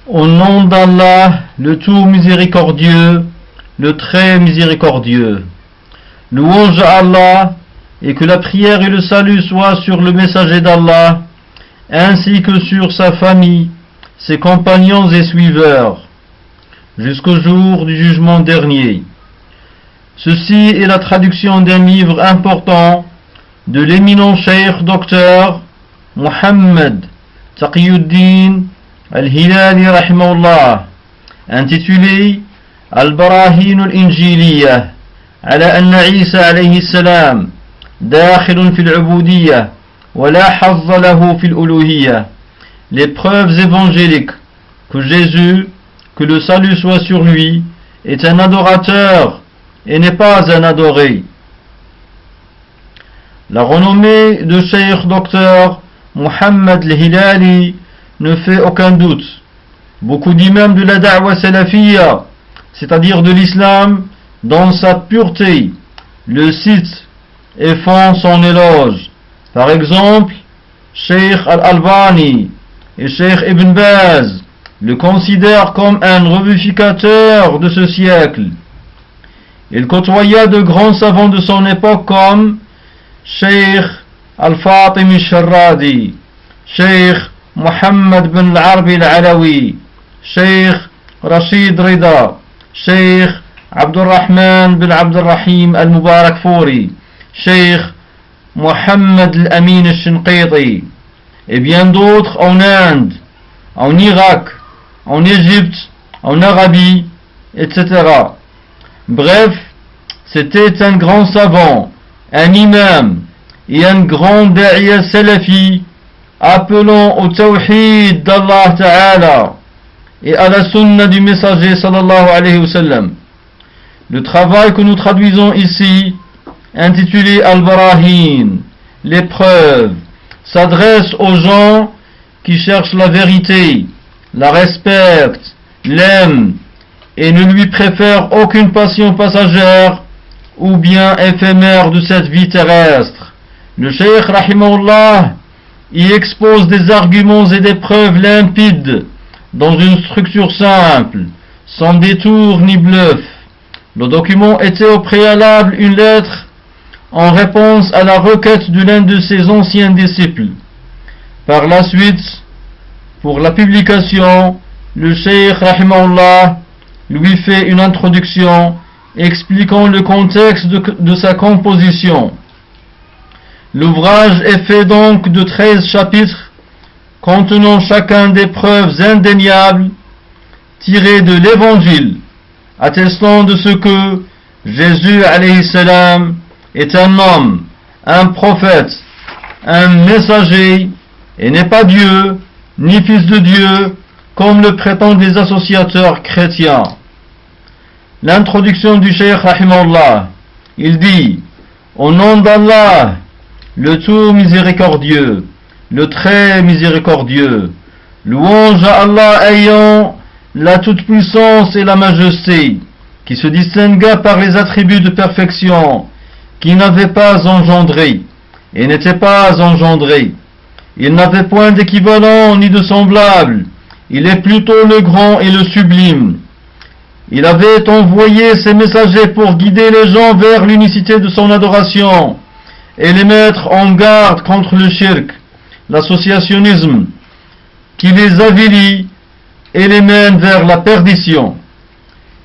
Au nom d'Allah, le tout miséricordieux, le très miséricordieux. Louange à Allah, et que la prière et le salut soient sur le messager d'Allah, ainsi que sur sa famille, ses compagnons et suiveurs, jusqu'au jour du jugement dernier. Ceci est la traduction d'un livre important de l'éminent cheikh docteur Mohammed Taqiyuddin al-Hilali rahimahullah, intitulé Al-Barahin al-Injiliyah على أن عيسى عليه السلام داخل في العبودية ولا حظ له في الألوهية. Les preuves évangéliques que Jésus, que le salut soit sur lui, est un adorateur et n'est pas un adoré. La renommée de Cheikh Docteur Mohammed al-Hilali ne fait aucun doute. Beaucoup d'imams de la da'wa salafiyya, c'est-à-dire de l'islam, dans sa pureté, le citent et font son éloge. Par exemple, Cheikh Al-Albani et Cheikh Ibn Baz le considèrent comme un revivificateur de ce siècle. Il côtoya de grands savants de son époque comme Cheikh Al-Fatimi Al-Sharradi, Cheikh Mohammed bin Al-Arabi Al-Alawi, Cheikh Rashid Rida, Cheikh Abdurrahman bin Abdurrahim Al-Mubarak Fouri, Cheikh Mohammed Al-Amin Al-Shinqiti, et bien d'autres en Inde, en Irak, en Égypte, en Arabie, etc. Bref, c'était un grand savant, un imam et un grand da'iya salafi appelant au tawhid d'Allah Ta'ala et à la sunna du messager sallallahu alayhi wa sallam. Le travail que nous traduisons ici, intitulé Al-Barahin, les preuves, s'adresse aux gens qui cherchent la vérité, la respectent, l'aiment et ne lui préfèrent aucune passion passagère ou bien éphémère de cette vie terrestre. Le Cheikh rahimahullah y expose des arguments et des preuves limpides dans une structure simple, sans détour ni bluff. Le document était au préalable une lettre en réponse à la requête de l'un de ses anciens disciples. Par la suite, pour la publication, le Cheikh rahimahullah lui fait une introduction expliquant le contexte de sa composition. L'ouvrage est fait donc de 13 chapitres contenant chacun des preuves indéniables tirées de l'Évangile, attestant de ce que Jésus alayhi salam est un homme, un prophète, un messager, et n'est pas Dieu, ni fils de Dieu, comme le prétendent les associateurs chrétiens. L'introduction du Cheikh rahimahullah, il dit: au nom d'Allah, le tout miséricordieux, le très miséricordieux, louange à Allah ayant la toute-puissance et la majesté, qui se distingua par les attributs de perfection, qui n'avait pas engendré, et n'était pas engendré. Il n'avait point d'équivalent ni de semblable, il est plutôt le grand et le sublime. Il avait envoyé ses messagers pour guider les gens vers l'unicité de son adoration, et les mettre en garde contre le shirk, l'associationnisme, qui les avilit et les mène vers la perdition.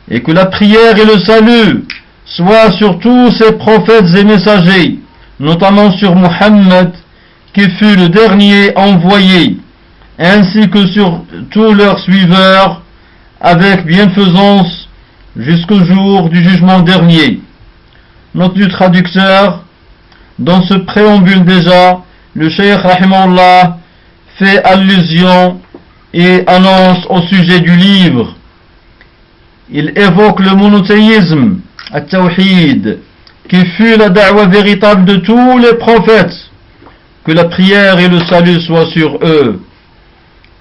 Et que la prière et le salut soient sur tous ces prophètes et messagers, notamment sur Mohammed, qui fut le dernier envoyé, ainsi que sur tous leurs suiveurs, avec bienfaisance jusqu'au jour du jugement dernier. Note du traducteur: dans ce préambule déjà, le Cheikh rahimahullah fait allusion et annonce au sujet du livre. Il évoque le monothéisme, at-tawhid, qui fut la da'wa véritable de tous les prophètes, que la prière et le salut soient sur eux,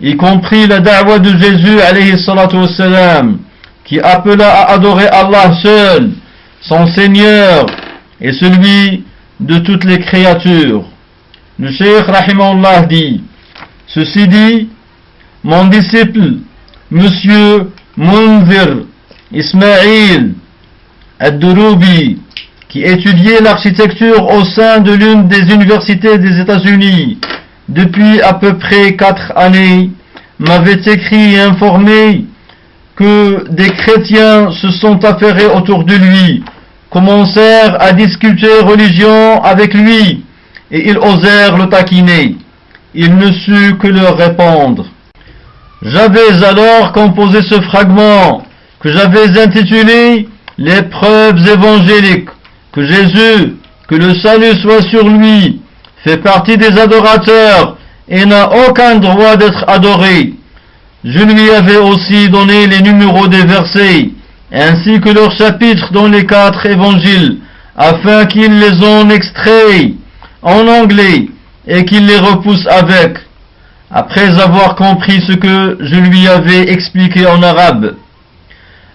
y compris la da'wa de Jésus alayhi salatu wassalam, qui appela à adorer Allah seul, son Seigneur et celui de toutes les créatures. Le Cheikh rahimahullah dit: ceci dit, mon disciple Monsieur Munzir Ismail Ad-Durubi, qui étudiait l'architecture au sein de l'une des universités des États-Unis depuis à peu près 4 années, m'avait écrit et informé que des chrétiens se sont affairés autour de lui, commencèrent à discuter religion avec lui, et ils osèrent le taquiner. Il ne sut que leur répondre. J'avais alors composé ce fragment que j'avais intitulé « Les preuves évangéliques que Jésus, que le salut soit sur lui, fait partie des adorateurs et n'a aucun droit d'être adoré. » Je lui avais aussi donné les numéros des versets, ainsi que leurs chapitres dans les 4 évangiles, afin qu'il les en extrait en anglais et qu'il les repousse avec, après avoir compris ce que je lui avais expliqué en arabe.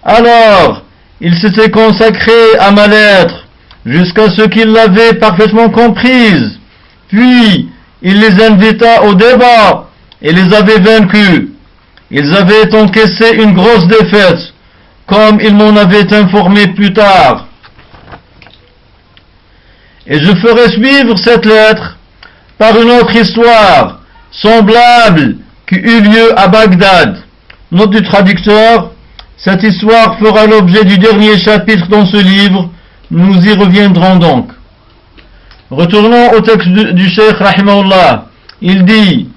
Alors, il s'était consacré à ma lettre, jusqu'à ce qu'il l'avait parfaitement comprise. Puis, il les invita au débat et les avait vaincus. Ils avaient encaissé une grosse défaite, comme il m'en avait informé plus tard. Et je ferai suivre cette lettre par une autre histoire, semblable, qui eut lieu à Bagdad. Note du traducteur, cette histoire fera l'objet du dernier chapitre dans ce livre, nous y reviendrons donc. Retournons au texte du Cheikh Rahimahullah. Il dit: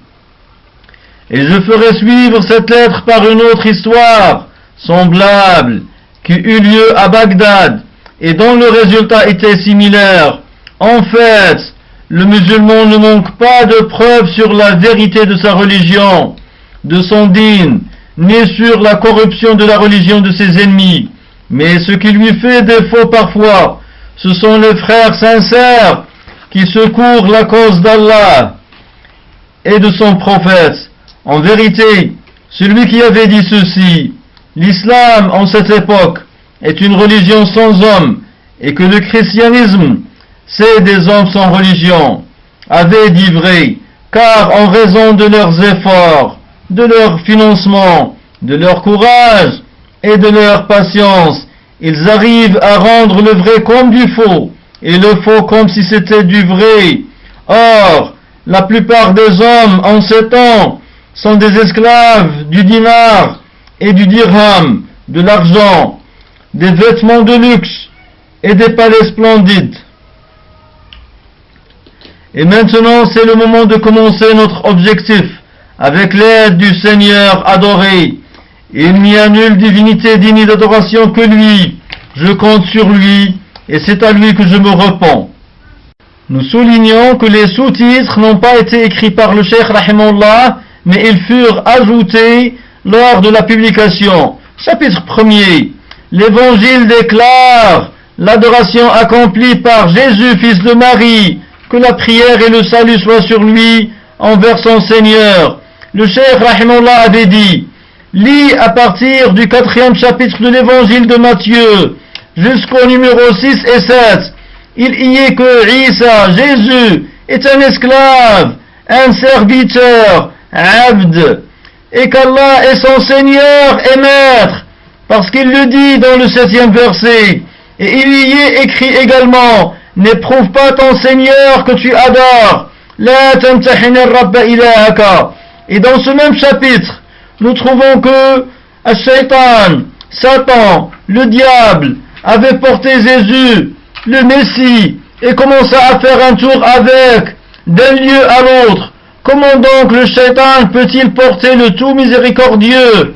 et je ferai suivre cette lettre par une autre histoire, semblable, qui eut lieu à Bagdad, et dont le résultat était similaire. En fait, le musulman ne manque pas de preuves sur la vérité de sa religion, de son dîn, ni sur la corruption de la religion de ses ennemis. Mais ce qui lui fait défaut parfois, ce sont les frères sincères qui secourent la cause d'Allah et de son prophète. En vérité, celui qui avait dit ceci, l'islam en cette époque est une religion sans hommes, et que le christianisme c'est des hommes sans religion, avait dit vrai, car en raison de leurs efforts, de leur financement, de leur courage et de leur patience, ils arrivent à rendre le vrai comme du faux, et le faux comme si c'était du vrai. Or, la plupart des hommes en ces temps sont des esclaves du dinar et du dirham, de l'argent, des vêtements de luxe et des palais splendides. Et maintenant, c'est le moment de commencer notre objectif, avec l'aide du Seigneur adoré. Il n'y a nulle divinité digne d'adoration que lui. Je compte sur lui, et c'est à lui que je me repens. Nous soulignons que les sous-titres n'ont pas été écrits par le Cheikh Rahimahullah, mais ils furent ajoutés lors de la publication. Chapitre 1er. L'Évangile déclare l'adoration accomplie par Jésus, fils de Marie, que la prière et le salut soient sur lui envers son Seigneur. Le Cheikh Rahimahullah avait dit: lis à partir du 4e chapitre de l'Évangile de Matthieu jusqu'au numéro 6 et 7. Il y est que Isa, Jésus, est un esclave, un serviteur, abd, et qu'Allah est son Seigneur et Maître, parce qu'il le dit dans le 7e verset. Et il y est écrit également: n'éprouve pas ton Seigneur que tu adores. La tamtahin ar-rabb ilahaka. Et dans ce même chapitre, nous trouvons que Ash-Shaytan, Satan, le diable, avait porté Jésus, le Messie, et commença à faire un tour avec, d'un lieu à l'autre. Comment donc le Shaytan peut-il porter le tout miséricordieux?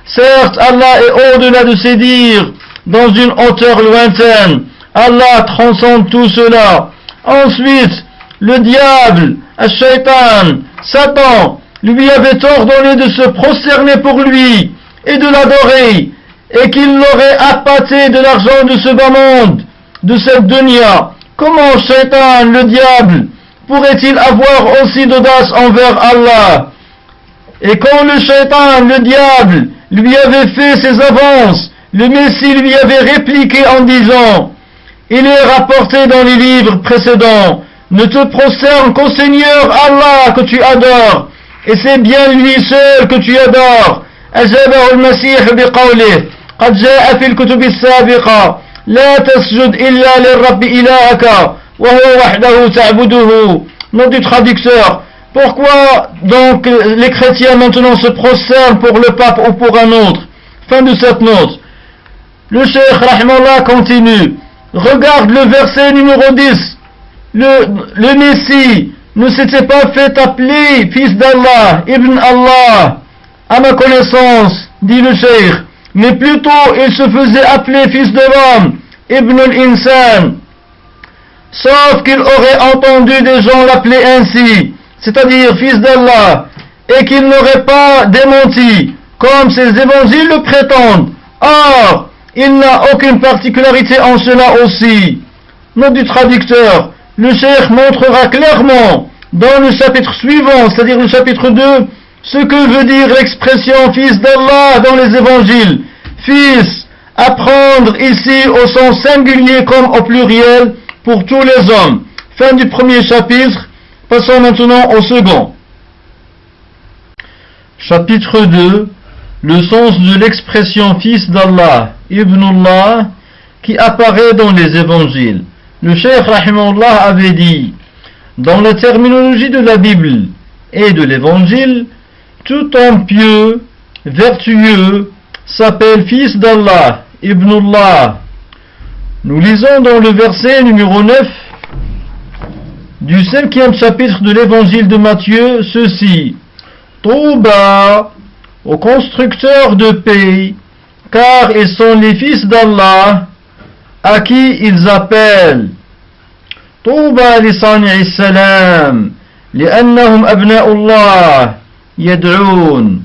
Certes, Allah est au-delà de ses dires, dans une hauteur lointaine. Allah transcende tout cela. Ensuite, le diable, Ash-Shaytan, Satan, lui avait ordonné de se prosterner pour lui et de l'adorer, et qu'il l'aurait appâté de l'argent de ce bas monde, de cette dunya. Comment Shaytan, le diable, pourrait-il avoir aussi d'audace envers Allah? Et quand le Shaytan, le diable, lui avait fait ses avances, le Messie lui avait répliqué en disant: il est rapporté dans les livres précédents, ne te prosterne qu'au Seigneur Allah que tu adores, et c'est bien lui seul que tu adores. أجابه المسيح بقوله قد جاء في الكتب السابقة لا تسجد إلا للرب إلهك وهو وحده تعبده. Note du traducteur. Pourquoi donc les chrétiens maintenant se prosternent pour le pape ou pour un autre? Fin de cette note. Le cheikh rahimahullah continue. Regarde le verset numéro 10. Le Messie ne s'était pas fait appeler fils d'Allah, Ibn Allah, à ma connaissance, dit le cheikh, mais plutôt il se faisait appeler fils de l'homme, Ibn al-Insan. Sauf qu'il aurait entendu des gens l'appeler ainsi, c'est-à-dire fils d'Allah, et qu'il n'aurait pas démenti, comme ces évangiles le prétendent. Or, il n'a aucune particularité en cela aussi. Note du traducteur, le cheikh montrera clairement dans le chapitre suivant, c'est-à-dire le chapitre 2, ce que veut dire l'expression fils d'Allah dans les évangiles. Fils, à prendre ici au sens singulier comme au pluriel pour tous les hommes. Fin du premier chapitre, passons maintenant au second. Chapitre 2, le sens de l'expression fils d'Allah, Ibnullah, qui apparaît dans les évangiles. Le cheikh rahimahullah avait dit, dans la terminologie de la Bible et de l'évangile, tout homme pieux, vertueux, s'appelle fils d'Allah, Ibnullah. Nous lisons dans le verset numéro 9 du 5e chapitre de l'évangile de Matthieu ceci. Touba aux constructeurs de paix, car ils sont les fils d'Allah, à qui ils appellent. Touba li sani'i salam, li'annahum abna'ullah, yad'oun.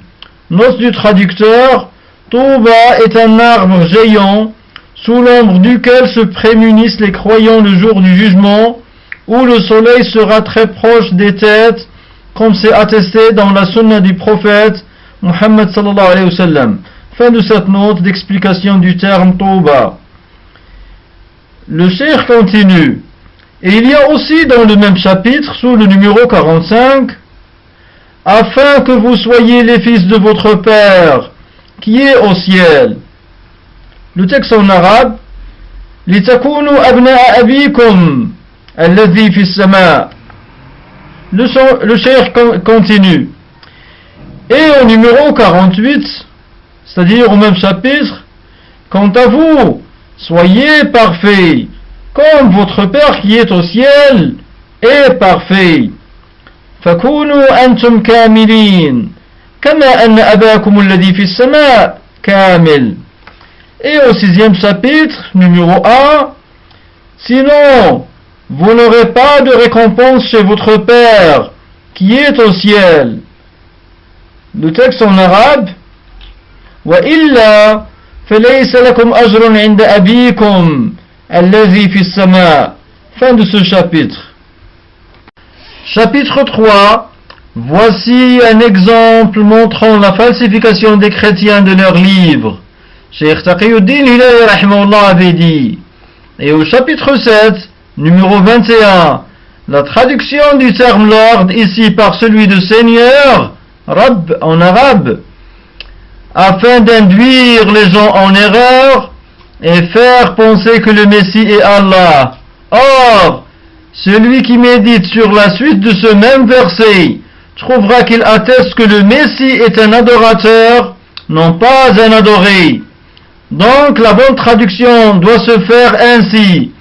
Note du traducteur, Touba est un arbre géant, sous l'ombre duquel se prémunissent les croyants le jour du jugement, où le soleil sera très proche des têtes, comme c'est attesté dans la sunna du prophète Muhammad sallallahu alayhi wa sallam. Fin de cette note d'explication du terme Touba. Le cheikh continue. Et il y a aussi dans le même chapitre, sous le numéro 45, afin que vous soyez les fils de votre Père, qui est au ciel. Le texte en arabe, لِتَكُونُوا أَبْنَاءَ أَبِيكُمْ الَّذِي فِي السَّمَاءِ. Le cheikh continue. Et au numéro 48, c'est-à-dire au même chapitre, quant à vous, soyez parfaits, comme votre Père qui est au ciel est parfait. فَكُونُوا أَنْتُمْ كَامِلِينَ كَمَا أَنَّ أَبَاكُمُ الَّذِي فِي السَّمَاءِ كَامِلٌ. Et au 6e chapitre, numéro 1, sinon, vous n'aurez pas de récompense chez votre Père qui est au ciel. Le texte en arabe, وَإِلَّا فَلَيْسَ لَكُمْ أَجْرٌ عِنْدَ أَبِيكُمْ الَّذِي فِي السَّمَاءِ. Fin de ce chapitre. Chapitre 3. Voici un exemple montrant la falsification des chrétiens de leurs livres. Cheikh Taqiyuddin Hilali rahimahullah avait dit. Et au chapitre 7, numéro 21, la traduction du terme Lord ici par celui de Seigneur, Rabb en arabe, afin d'induire les gens en erreur et faire penser que le Messie est Allah. Or, celui qui médite sur la suite de ce même verset trouvera qu'il atteste que le Messie est un adorateur, non pas un adoré. Donc la bonne traduction doit se faire ainsi.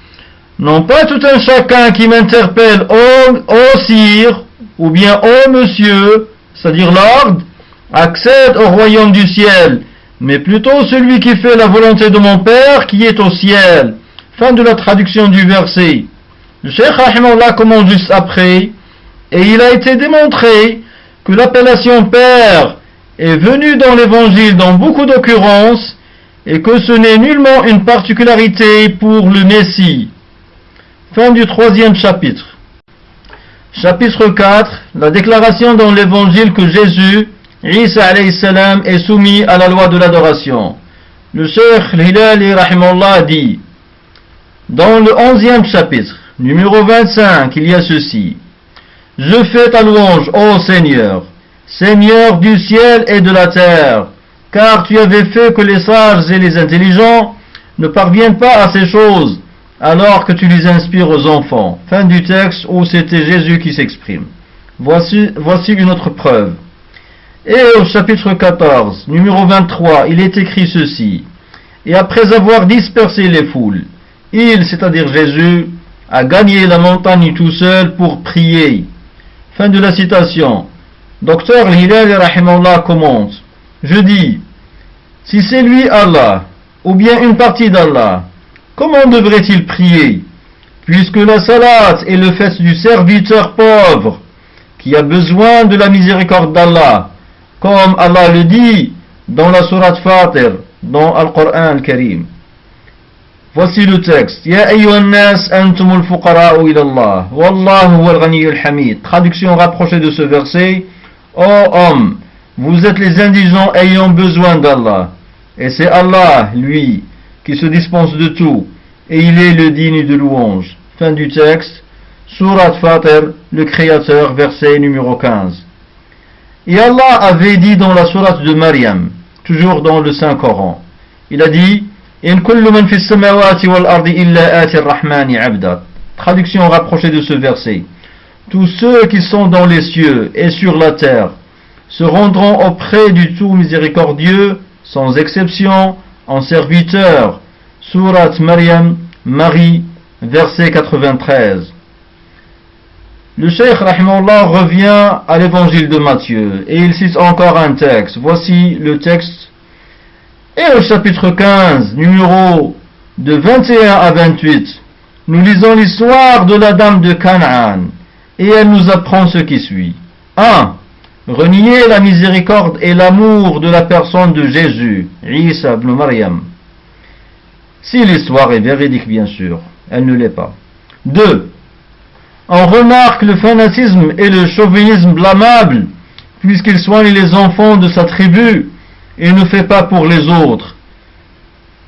Non pas tout un chacun qui m'interpelle ô sire, ou bien ô monsieur, c'est-à-dire Lord, accède au royaume du ciel, mais plutôt celui qui fait la volonté de mon Père qui est au ciel. Fin de la traduction du verset. Le Cheikh rahimahullah commente juste après, et il a été démontré que l'appellation Père est venue dans l'évangile dans beaucoup d'occurrences, et que ce n'est nullement une particularité pour le Messie. Fin du 3e chapitre. Chapitre 4, la déclaration dans l'évangile que Jésus, Isa alayhi salam, est soumis à la loi de l'adoration. Le Cheikh Hilali rahimahullah dit, dans le 11e chapitre, numéro 25, il y a ceci. Je fais ta louange, ô Seigneur, Seigneur du ciel et de la terre, car tu avais fait que les sages et les intelligents ne parviennent pas à ces choses, alors que tu les inspires aux enfants. Fin du texte où c'était Jésus qui s'exprime. Voici une autre preuve. Et au chapitre 14, numéro 23, il est écrit ceci. Et après avoir dispersé les foules, il, c'est-à-dire Jésus, a gagné la montagne tout seul pour prier. Fin de la citation. Docteur Hilal rahimahullah commente. Je dis, si c'est lui Allah, ou bien une partie d'Allah, comment devrait-il prier, puisque la salat est le fait du serviteur pauvre, qui a besoin de la miséricorde d'Allah, comme Allah le dit dans la sourate Fatir, dans Al-Qur'an Al-Karim. Voici le texte. Ya ayyuhan nas antumul fuqara'u ila Allah, wallahu huwal ghaniyyul hamid. Traduction rapprochée de ce verset. Ô hommes, vous êtes les indigents ayant besoin d'Allah, et c'est Allah, lui, qui se dispense de tout, et il est le digne de louange. Fin du texte. Surat Fatir, le Créateur, verset numéro 15. Et Allah avait dit dans la sourate de Maryam, toujours dans le Saint-Coran, il a dit In kullu man fis samawati wal ardi illa ati ar-rahmani abda. Traduction rapprochée de ce verset. Tous ceux qui sont dans les cieux et sur la terre se rendront auprès du tout miséricordieux, sans exception, en serviteurs. Surat Maryam, Marie, verset 93. Le Cheikh rahimahullah revient à l'évangile de Matthieu et il cite encore un texte. Voici le texte. Et au chapitre 15, numéro de 21 à 28, nous lisons l'histoire de la dame de Canaan et elle nous apprend ce qui suit. 1. Renier la miséricorde et l'amour de la personne de Jésus, Isa ibn Maryam. Si l'histoire est véridique, bien sûr, elle ne l'est pas. 2. On remarque le fanatisme et le chauvinisme blâmable, puisqu'il soigne les enfants de sa tribu et ne fait pas pour les autres,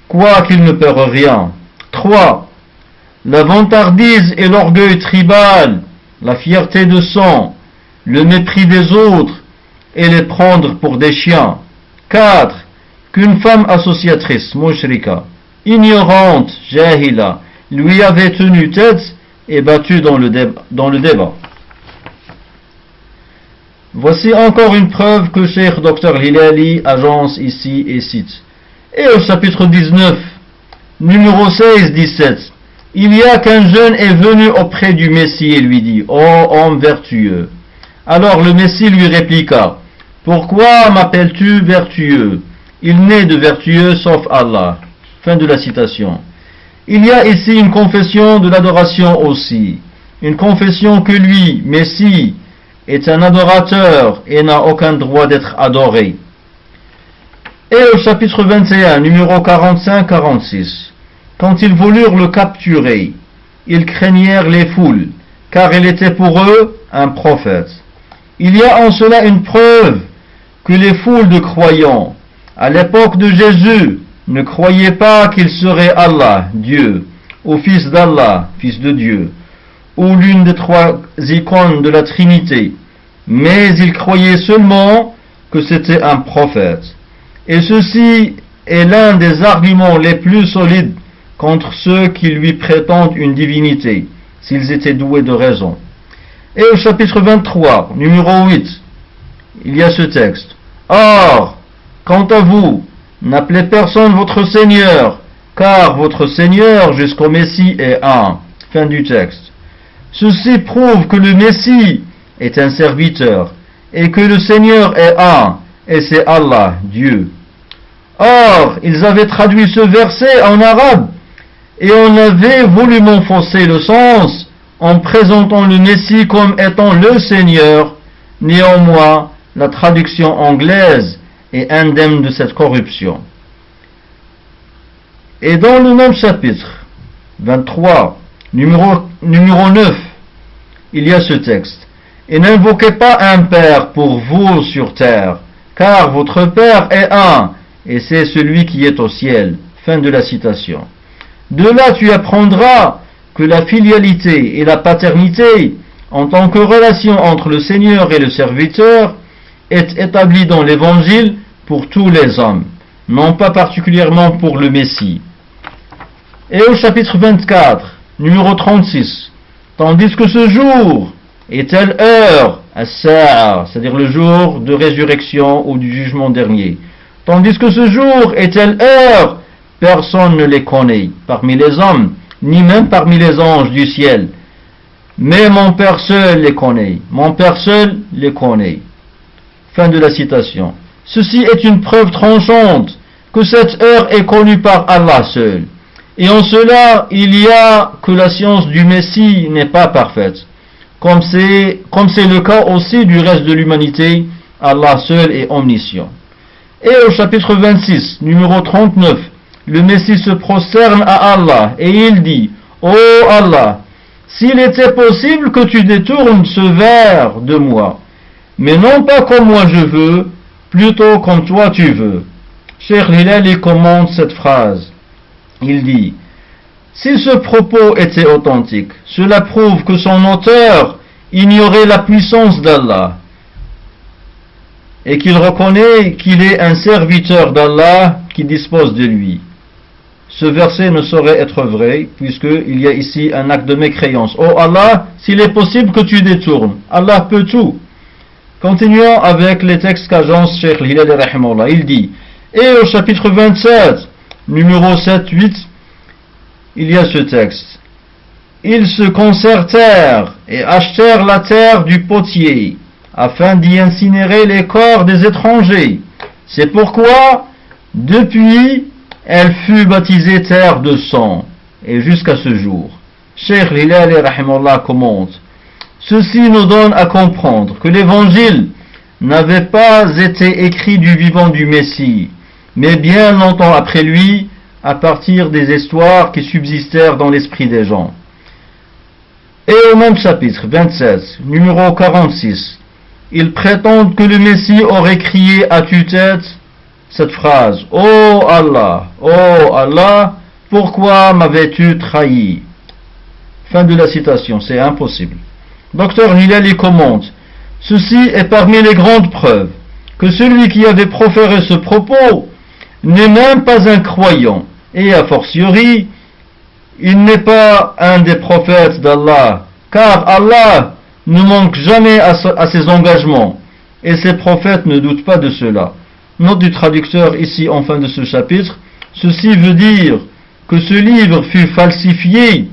quoiqu'il ne perd rien. 3. La vantardise et l'orgueil tribal, la fierté de sang, le mépris des autres et les prendre pour des chiens. 4. Qu'une femme associatrice, mushrika, ignorante, jahila, lui avait tenu tête et battu dans le débat. Voici encore une preuve que Cheikh Dr Hilali agence ici et cite. Et au chapitre 19, numéro 16-17, il y a qu'un jeune est venu auprès du Messie et lui dit, ô homme vertueux. Alors le Messie lui répliqua, pourquoi m'appelles-tu vertueux? Il n'est de vertueux sauf Allah. Fin de la citation. Il y a ici une confession de l'adoration aussi, une confession que lui, Messie, est un adorateur et n'a aucun droit d'être adoré. Et au chapitre 21, numéro 45-46, quand ils voulurent le capturer, ils craignèrent les foules, car il était pour eux un prophète. Il y a en cela une preuve que les foules de croyants, à l'époque de Jésus, ne croyaient pas qu'il serait Allah, Dieu, ou fils d'Allah, fils de Dieu, ou l'une des trois icônes de la Trinité, mais ils croyaient seulement que c'était un prophète. Et ceci est l'un des arguments les plus solides contre ceux qui lui prétendent une divinité, s'ils étaient doués de raison. Et au chapitre 23, numéro 8, il y a ce texte. Or, quant à vous, n'appelez personne votre Seigneur, car votre Seigneur jusqu'au Messie est un. Fin du texte. Ceci prouve que le Messie est un serviteur, et que le Seigneur est un, et c'est Allah, Dieu. Or, ils avaient traduit ce verset en arabe, et on avait voulu m'enfoncer le sens, en présentant le Messie comme étant le Seigneur. Néanmoins, la traduction anglaise est indemne de cette corruption. Et dans le même chapitre, 23, numéro 9, il y a ce texte. Et n'invoquez pas un Père pour vous sur terre, car votre Père est un, et c'est celui qui est au ciel. Fin de la citation. De là tu apprendras que la filialité et la paternité, en tant que relation entre le Seigneur et le serviteur, est établi dans l'Évangile pour tous les hommes, non pas particulièrement pour le Messie. Et au chapitre 24, numéro 36, tandis que ce jour et telle heure, c'est-à-dire le jour de résurrection ou du jugement dernier, tandis que ce jour et telle heure, personne ne les connaît parmi les hommes, ni même parmi les anges du ciel. Mais mon Père seul les connaît. Mon Père seul les connaît. Fin de la citation. Ceci est une preuve tranchante que cette heure est connue par Allah seul. Et en cela, il y a que la science du Messie n'est pas parfaite. Comme c'est le cas aussi du reste de l'humanité, Allah seul est omniscient. Et au chapitre 26, numéro 39, le Messie se prosterne à Allah et il dit: Ô Allah, s'il était possible que tu détournes ce verre de moi, mais non pas comme moi je veux, plutôt comme toi tu veux. Cheikh Hilali commente cette phrase. Il dit: si ce propos était authentique, cela prouve que son auteur ignorait la puissance d'Allah et qu'il reconnaît qu'il est un serviteur d'Allah qui dispose de lui. Ce verset ne saurait être vrai, puisqu'il y a ici un acte de mécréance. Oh Allah, s'il est possible que tu détournes, Allah peut tout. Continuons avec les textes qu'agence Cheikh Hilali rahimahullah. Il dit: et au chapitre 27, numéro 7-8, il y a ce texte. Ils se concertèrent et achetèrent la terre du potier, afin d'y incinérer les corps des étrangers. C'est pourquoi, depuis, elle fut baptisée terre de sang, et jusqu'à ce jour. Cheikh Hilali rahimahullah commente: ceci nous donne à comprendre que l'évangile n'avait pas été écrit du vivant du Messie, mais bien longtemps après lui, à partir des histoires qui subsistèrent dans l'esprit des gens. Et au même chapitre 27, numéro 46, ils prétendent que le Messie aurait crié à tue-tête cette phrase: oh Allah, pourquoi m'avais-tu trahi? Fin de la citation, c'est impossible. Docteur Hilali commente: ceci est parmi les grandes preuves que celui qui avait proféré ce propos n'est même pas un croyant, et a fortiori, il n'est pas un des prophètes d'Allah, car Allah ne manque jamais à ses engagements, et ses prophètes ne doutent pas de cela. Note du traducteur ici en fin de ce chapitre: ceci veut dire que ce livre fut falsifié.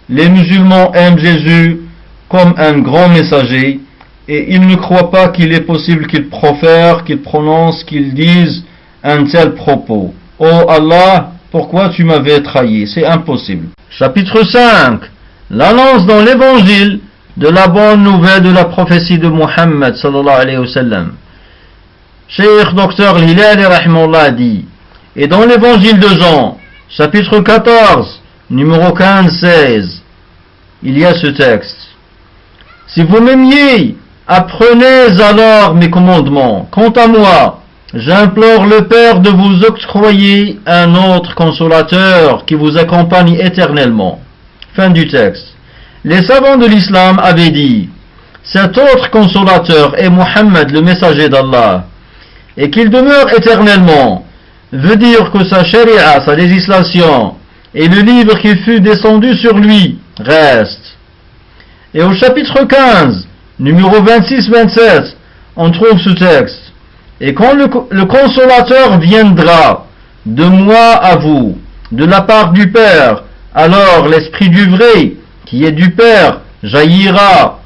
Les musulmans aiment Jésus comme un grand messager, et ils ne croient pas qu'il est possible qu'il profère, qu'il prononce, qu'il dise un tel propos. Oh Allah, pourquoi tu m'avais trahi? C'est impossible. Chapitre 5. L'annonce dans l'évangile de la bonne nouvelle de la prophétie de Muhammad sallallahu alayhi wa sallam. Cheikh Dr Hilali rahimahullah dit: et dans l'évangile de Jean, chapitre 14, numéro 15-16, il y a ce texte: si vous m'aimiez, apprenez alors mes commandements. Quant à moi, j'implore le Père de vous octroyer un autre consolateur qui vous accompagne éternellement. Fin du texte. Les savants de l'islam avaient dit: cet autre consolateur est Muhammad, le messager d'Allah, et qu'il demeure éternellement, veut dire que sa sharia, sa législation, et le livre qui fut descendu sur lui reste. Et au chapitre 15, numéro 26-27, on trouve ce texte: et quand le consolateur viendra de moi à vous, de la part du Père, alors l'esprit du vrai, qui est du Père, jaillira,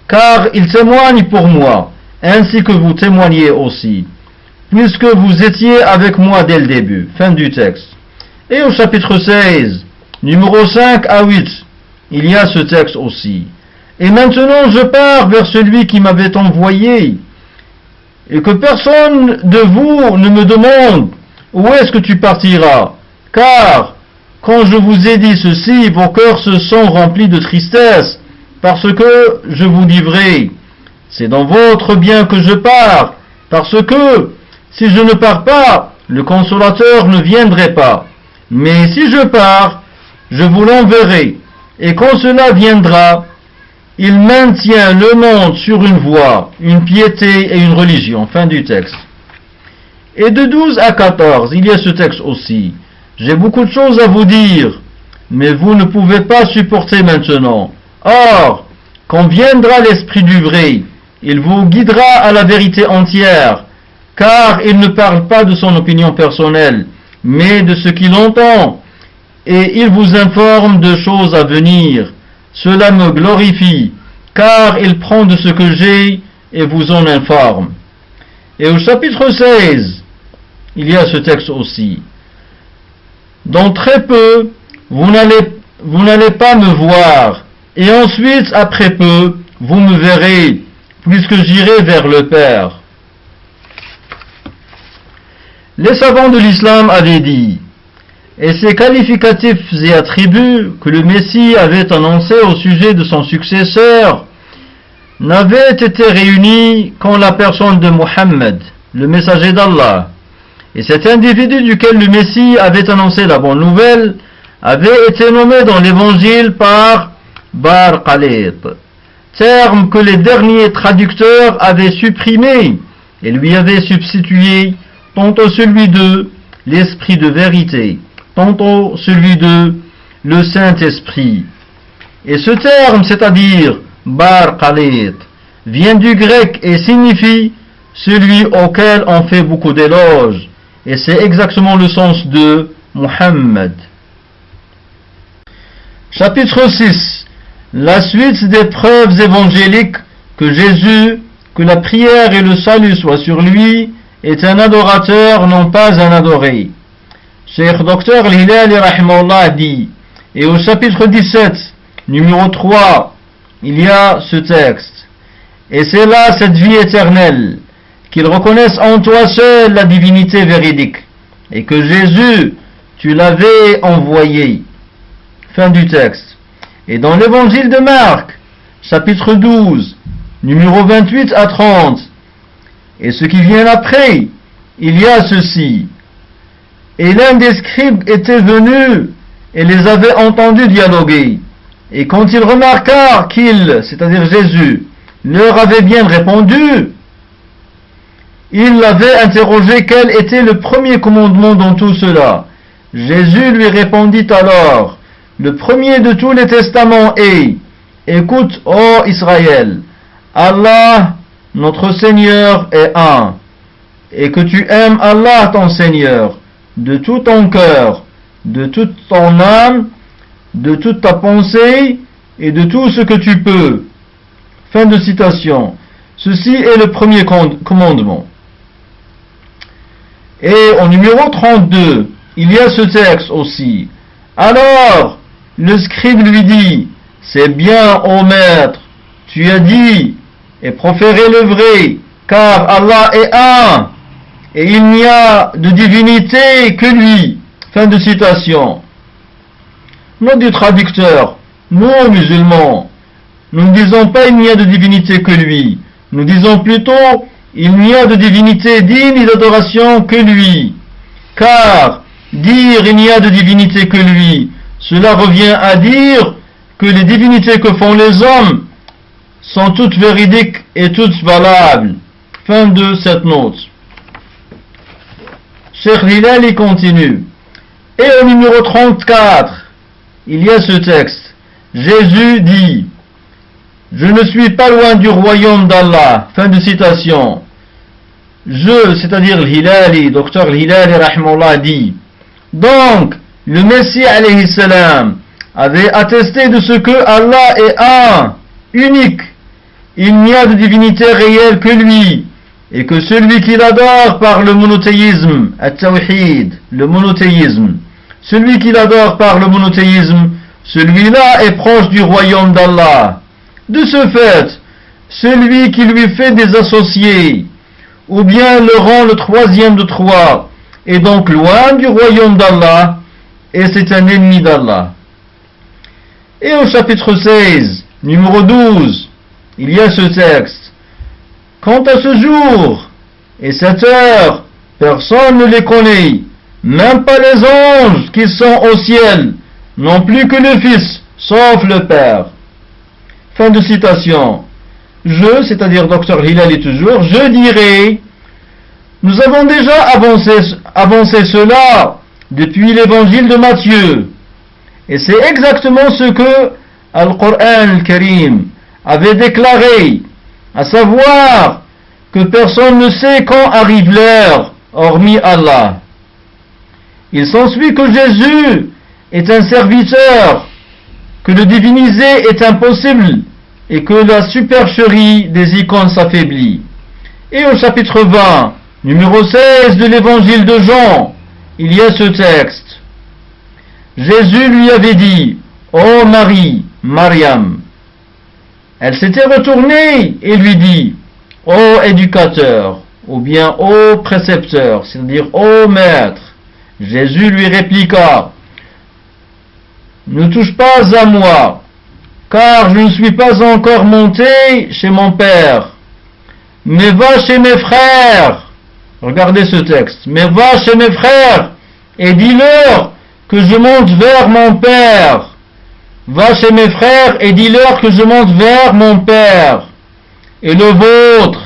car il témoigne pour moi, ainsi que vous témoignez aussi, puisque vous étiez avec moi dès le début. Fin du texte. Et au chapitre 16, numéro 5 à 8, il y a ce texte aussi: et maintenant je pars vers celui qui m'avait envoyé, et que personne de vous ne me demande où est-ce que tu partiras, car quand je vous ai dit ceci, vos cœurs se sont remplis de tristesse, parce que je vous dis vrai, c'est dans votre bien que je pars, parce que si je ne pars pas, le consolateur ne viendrait pas, mais si je pars, je vous l'enverrai, et quand cela viendra, il maintient le monde sur une voie, une piété et une religion. Fin du texte. Et de 12 à 14, il y a ce texte aussi. J'ai beaucoup de choses à vous dire, mais vous ne pouvez pas supporter maintenant. Or, quand viendra l'Esprit du vrai, il vous guidera à la vérité entière, car il ne parle pas de son opinion personnelle, mais de ce qu'il entend, et il vous informe de choses à venir. Cela me glorifie, car il prend de ce que j'ai et vous en informe. Et au chapitre 16, il y a ce texte aussi. Dans très peu, vous n'allez pas me voir, et ensuite, après peu, vous me verrez, puisque j'irai vers le Père. Les savants de l'islam avaient dit, et ces qualificatifs et attributs que le Messie avait annoncés au sujet de son successeur n'avaient été réunis qu'en la personne de Muhammad, le messager d'Allah. Et cet individu duquel le Messie avait annoncé la bonne nouvelle avait été nommé dans l'évangile par Bar Khalit, terme que les derniers traducteurs avaient supprimé et lui avaient substitué tantôt celui de l'esprit de vérité, tantôt celui de le Saint-Esprit. Et ce terme, c'est-à-dire Bar Khalit, vient du grec et signifie celui auquel on fait beaucoup d'éloges. Et c'est exactement le sens de Muhammad. Chapitre 6. La suite des preuves évangéliques que Jésus, que la prière et le salut soient sur lui, est un adorateur, non pas un adoré. Cheikh Dr Hilali rahimahullah dit, et au chapitre 17, numéro 3, il y a ce texte. Et c'est là cette vie éternelle, qu'ils reconnaissent en toi seul la divinité véridique, et que Jésus, tu l'avais envoyé. Fin du texte. Et dans l'évangile de Marc, chapitre 12, numéro 28 à 30, et ce qui vient après, il y a ceci. Et l'un des scribes était venu et les avait entendus dialoguer. Et quand il remarqua qu'il, c'est-à-dire Jésus, leur avait bien répondu, il l'avait interrogé quel était le premier commandement dans tout cela. Jésus lui répondit alors, le premier de tous les testaments est, écoute, ô Israël, Allah, notre Seigneur, est un, et que tu aimes Allah, ton Seigneur, de tout ton cœur, de toute ton âme, de toute ta pensée, et de tout ce que tu peux. Fin de citation. Ceci est le premier commandement. Et au numéro 32, il y a ce texte aussi. Alors, le scribe lui dit, c'est bien, ô maître, tu as dit et proféré le vrai, car Allah est un, et il n'y a de divinité que lui. Fin de citation. Note du traducteur, nous musulmans, nous ne disons pas il n'y a de divinité que lui, nous disons plutôt il n'y a de divinité digne d'adoration que lui, car dire il n'y a de divinité que lui, cela revient à dire que les divinités que font les hommes sont toutes véridiques et toutes valables. Fin de cette note. Cheikh Hilali continue. Et au numéro 34, il y a ce texte. Jésus dit, je ne suis pas loin du royaume d'Allah. Fin de citation. Je, c'est-à-dire Hilali, docteur Hilali rahimahullah dit, donc, le Messie alayhi salam avait attesté de ce que Allah est un, unique. Il n'y a de divinité réelle que lui, et que celui qui l'adore par le monothéisme, at-tawhid, le monothéisme, celui qui l'adore par le monothéisme, celui-là est proche du royaume d'Allah. De ce fait, celui qui lui fait des associés, ou bien le rend le troisième de trois, est donc loin du royaume d'Allah, et c'est un ennemi d'Allah. Et au chapitre 16, numéro 12, il y a ce texte. Quant à ce jour et cette heure, personne ne les connaît, même pas les anges qui sont au ciel, non plus que le Fils, sauf le Père. Fin de citation. Je, c'est-à-dire Dr Hilali toujours, je dirais, nous avons déjà avancé cela depuis l'évangile de Matthieu. Et c'est exactement ce que Al-Qur'an al-Karim avait déclaré, à savoir que personne ne sait quand arrive l'heure, hormis Allah. Il s'ensuit que Jésus est un serviteur, que le diviniser est impossible et que la supercherie des icônes s'affaiblit. Et au chapitre 20, numéro 16 de l'évangile de Jean, il y a ce texte. Jésus lui avait dit, « Ô Marie, Mariam ». Elle s'était retournée et lui dit, « Ô éducateur » ou bien « Ô précepteur », c'est-à-dire « Ô maître ». Jésus lui répliqua, « Ne touche pas à moi, car je ne suis pas encore monté chez mon Père, mais va chez mes frères. » Regardez ce texte. « Mais va chez mes frères et dis-leur que je monte vers mon Père. » Va chez mes frères et dis-leur que je monte vers mon Père et le vôtre,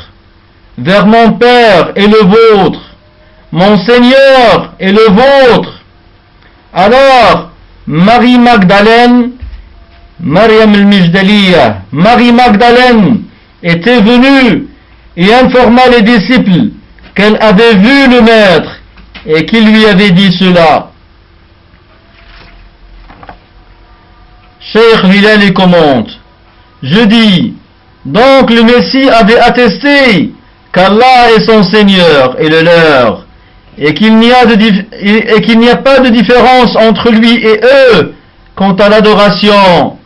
vers mon Père et le vôtre, mon Seigneur et le vôtre. Alors, Marie Magdalène, Maryam al-Mijdaliya, Marie Magdalène était venue et informa les disciples qu'elle avait vu le Maître et qu'il lui avait dit cela. Cheikh Hilali commente, je dis, donc le Messie avait attesté qu'Allah est son Seigneur et le leur, et qu'il n'y a pas de différence entre lui et eux quant à l'adoration.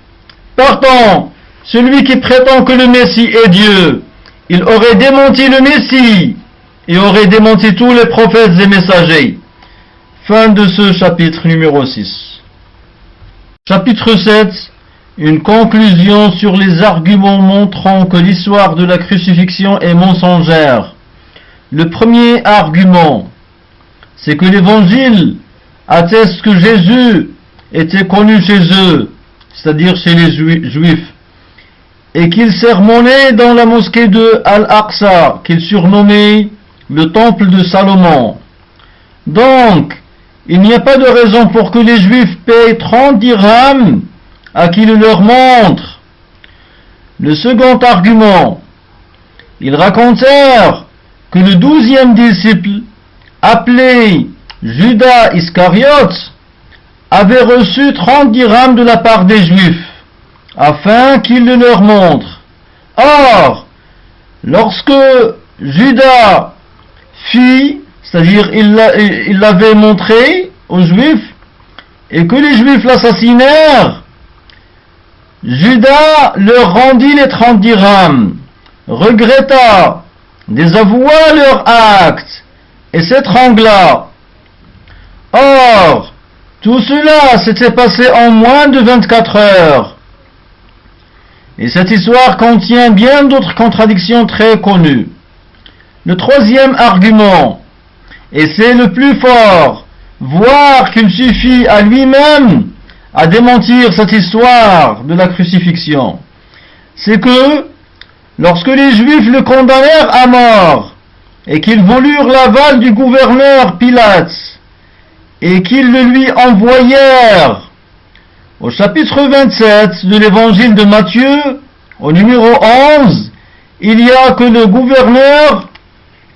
Partant, celui qui prétend que le Messie est Dieu, il aurait démenti le Messie et aurait démenti tous les prophètes et messagers. Fin de ce chapitre numéro 6. Chapitre 7. Une conclusion sur les arguments montrant que l'histoire de la crucifixion est mensongère. Le premier argument, c'est que l'évangile atteste que Jésus était connu chez eux, c'est-à-dire chez les Juifs, et qu'il sermonnait dans la mosquée de Al-Aqsa, qu'il surnommait le temple de Salomon. Donc, il n'y a pas de raison pour que les Juifs payent 30 dirhams à qui le leur montre. Le second argument, ils racontèrent que le 12e disciple, appelé Judas Iscariote, avait reçu 30 dirhams de la part des Juifs, afin qu'il le leur montre. Or, lorsque Judas fit, c'est-à-dire il l'avait montré aux Juifs, et que les Juifs l'assassinèrent, Judas leur rendit les 30 dirhams, regretta, désavoua leur acte, et s'étrangla. Or, tout cela s'était passé en moins de 24 heures. Et cette histoire contient bien d'autres contradictions très connues. Le troisième argument, et c'est le plus fort, voir qu'il suffit à lui-même à démentir cette histoire de la crucifixion, c'est que lorsque les Juifs le condamnèrent à mort et qu'ils voulurent l'aval du gouverneur Pilate et qu'ils le lui envoyèrent, au chapitre 27 de l'évangile de Matthieu, au numéro 11, il y a que le gouverneur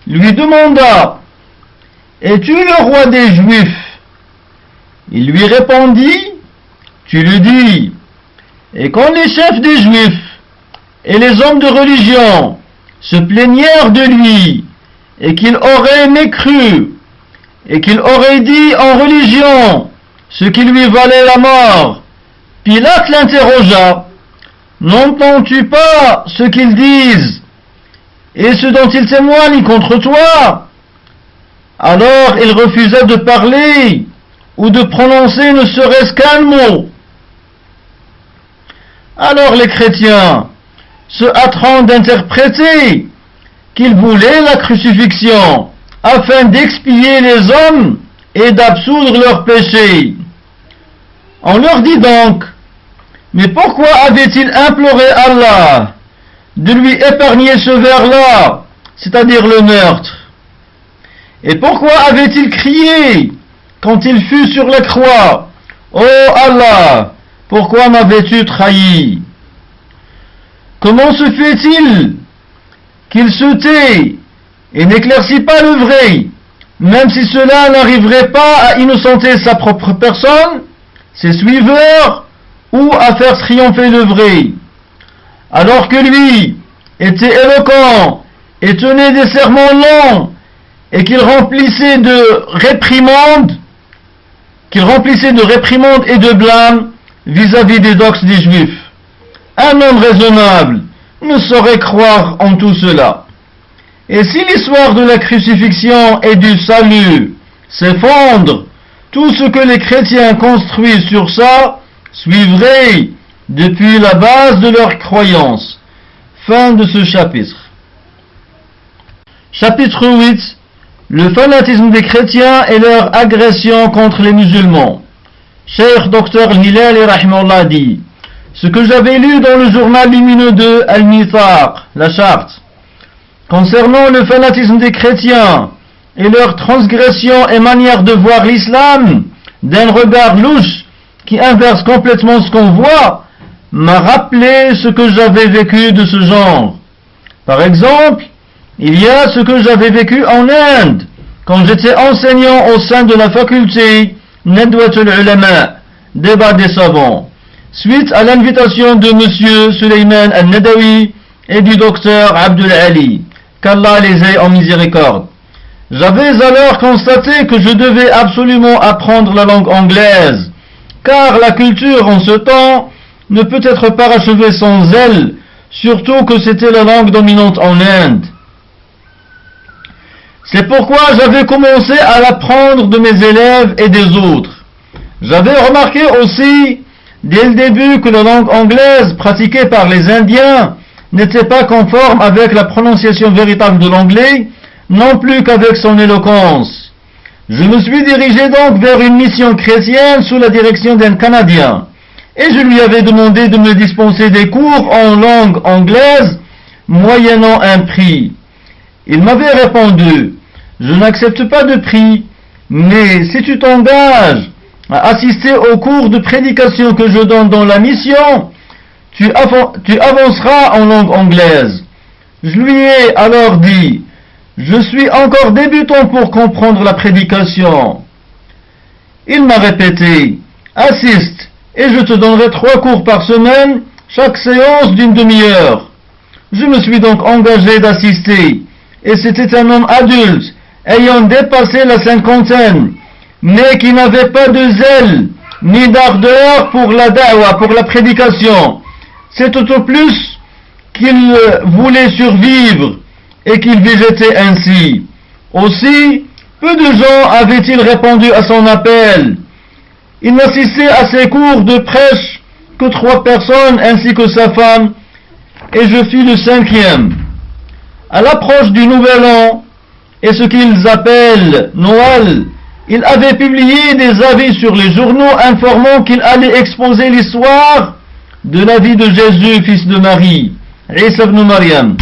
lui demanda, « Es-tu le roi des Juifs ?» Il lui répondit, « Tu le dis. » Et quand les chefs des Juifs et les hommes de religion se plaignèrent de lui, et qu'il aurait mécru, et qu'il aurait dit en religion ce qui lui valait la mort, Pilate l'interrogea, « N'entends-tu pas ce qu'ils disent et ce dont ils témoignent contre toi ?» Alors il refusa de parler ou de prononcer ne serait-ce qu'un mot. Alors les chrétiens, se hâteront d'interpréter qu'ils voulaient la crucifixion afin d'expier les hommes et d'absoudre leurs péchés. On leur dit donc, Mais pourquoi avait-il imploré Allah de lui épargner ce vers-là, c'est-à-dire le meurtre? Et pourquoi avait-il crié quand il fut sur la croix: Oh Allah, pourquoi m'avais-tu trahi? Comment se fait-il qu'il se tait et n'éclaircit pas le vrai, même si cela n'arriverait pas à innocenter sa propre personne, ses suiveurs, ou à faire triompher le vrai, alors que lui était éloquent et tenait des sermons longs et qu'il remplissait de réprimandes et de blâmes vis-à-vis des doxes des Juifs? Un homme raisonnable ne saurait croire en tout cela. Et si l'histoire de la crucifixion et du salut s'effondre, tout ce que les chrétiens construisent sur ça suivrait depuis la base de leur croyance. Fin de ce chapitre. Chapitre 8. Le fanatisme des chrétiens et leur agression contre les musulmans. Cheikh Dr Hilali rahimahullah dit: ce que j'avais lu dans le journal lumineux de Al-Mithaq, la charte, concernant le fanatisme des chrétiens et leur transgression et manière de voir l'islam d'un regard louche qui inverse complètement ce qu'on voit, m'a rappelé ce que j'avais vécu de ce genre. Par exemple, il y a ce que j'avais vécu en Inde, quand j'étais enseignant au sein de la faculté Nadwatul Ulama, débat des savants, suite à l'invitation de M. Suleiman al-Nadawi et du docteur Abdul Ali, qu'Allah les ait en miséricorde. J'avais alors constaté que je devais absolument apprendre la langue anglaise, car la culture en ce temps ne peut être parachevée sans elle, surtout que c'était la langue dominante en Inde. C'est pourquoi j'avais commencé à l'apprendre de mes élèves et des autres. J'avais remarqué aussi, dès le début, que la langue anglaise pratiquée par les Indiens n'était pas conforme avec la prononciation véritable de l'anglais, non plus qu'avec son éloquence. Je me suis dirigé donc vers une mission chrétienne sous la direction d'un Canadien, et je lui avais demandé de me dispenser des cours en langue anglaise, moyennant un prix. Il m'avait répondu: je n'accepte pas de prix, mais si tu t'engages à assister aux cours de prédication que je donne dans la mission, tu avanceras en langue anglaise. Je lui ai alors dit: je suis encore débutant pour comprendre la prédication. Il m'a répété: assiste, et je te donnerai 3 cours par semaine, chaque séance d'une demi-heure. Je me suis donc engagé d'assister, et c'était un homme adulte, ayant dépassé la cinquantaine, mais qui n'avait pas de zèle, ni d'ardeur pour la da'wa, pour la prédication. C'est tout au plus qu'il voulait survivre, et qu'il végétait ainsi. Aussi, peu de gens avaient-ils répondu à son appel. Il n'assistait à ses cours de prêche que 3 personnes ainsi que sa femme, et je fus le 5e. À l'approche du Nouvel An, et ce qu'ils appellent Noël, il avait publié des avis sur les journaux informant qu'il allait exposer l'histoire de la vie de Jésus, fils de Marie, Isa ibn Maryam,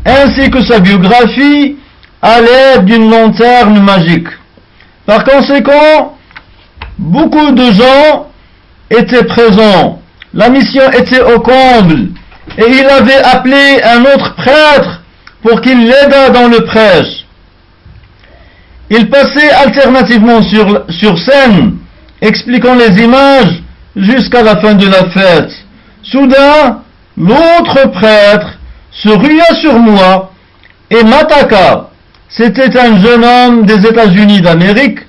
ainsi que sa biographie à l'aide d'une lanterne magique. Par conséquent, beaucoup de gens étaient présents, la mission était au comble, et il avait appelé un autre prêtre pour qu'il l'aidât dans le prêche. Il passait alternativement sur scène, expliquant les images jusqu'à la fin de la fête. Soudain, l'autre prêtre se rua sur moi et m'attaqua. C'était un jeune homme des États-Unis d'Amérique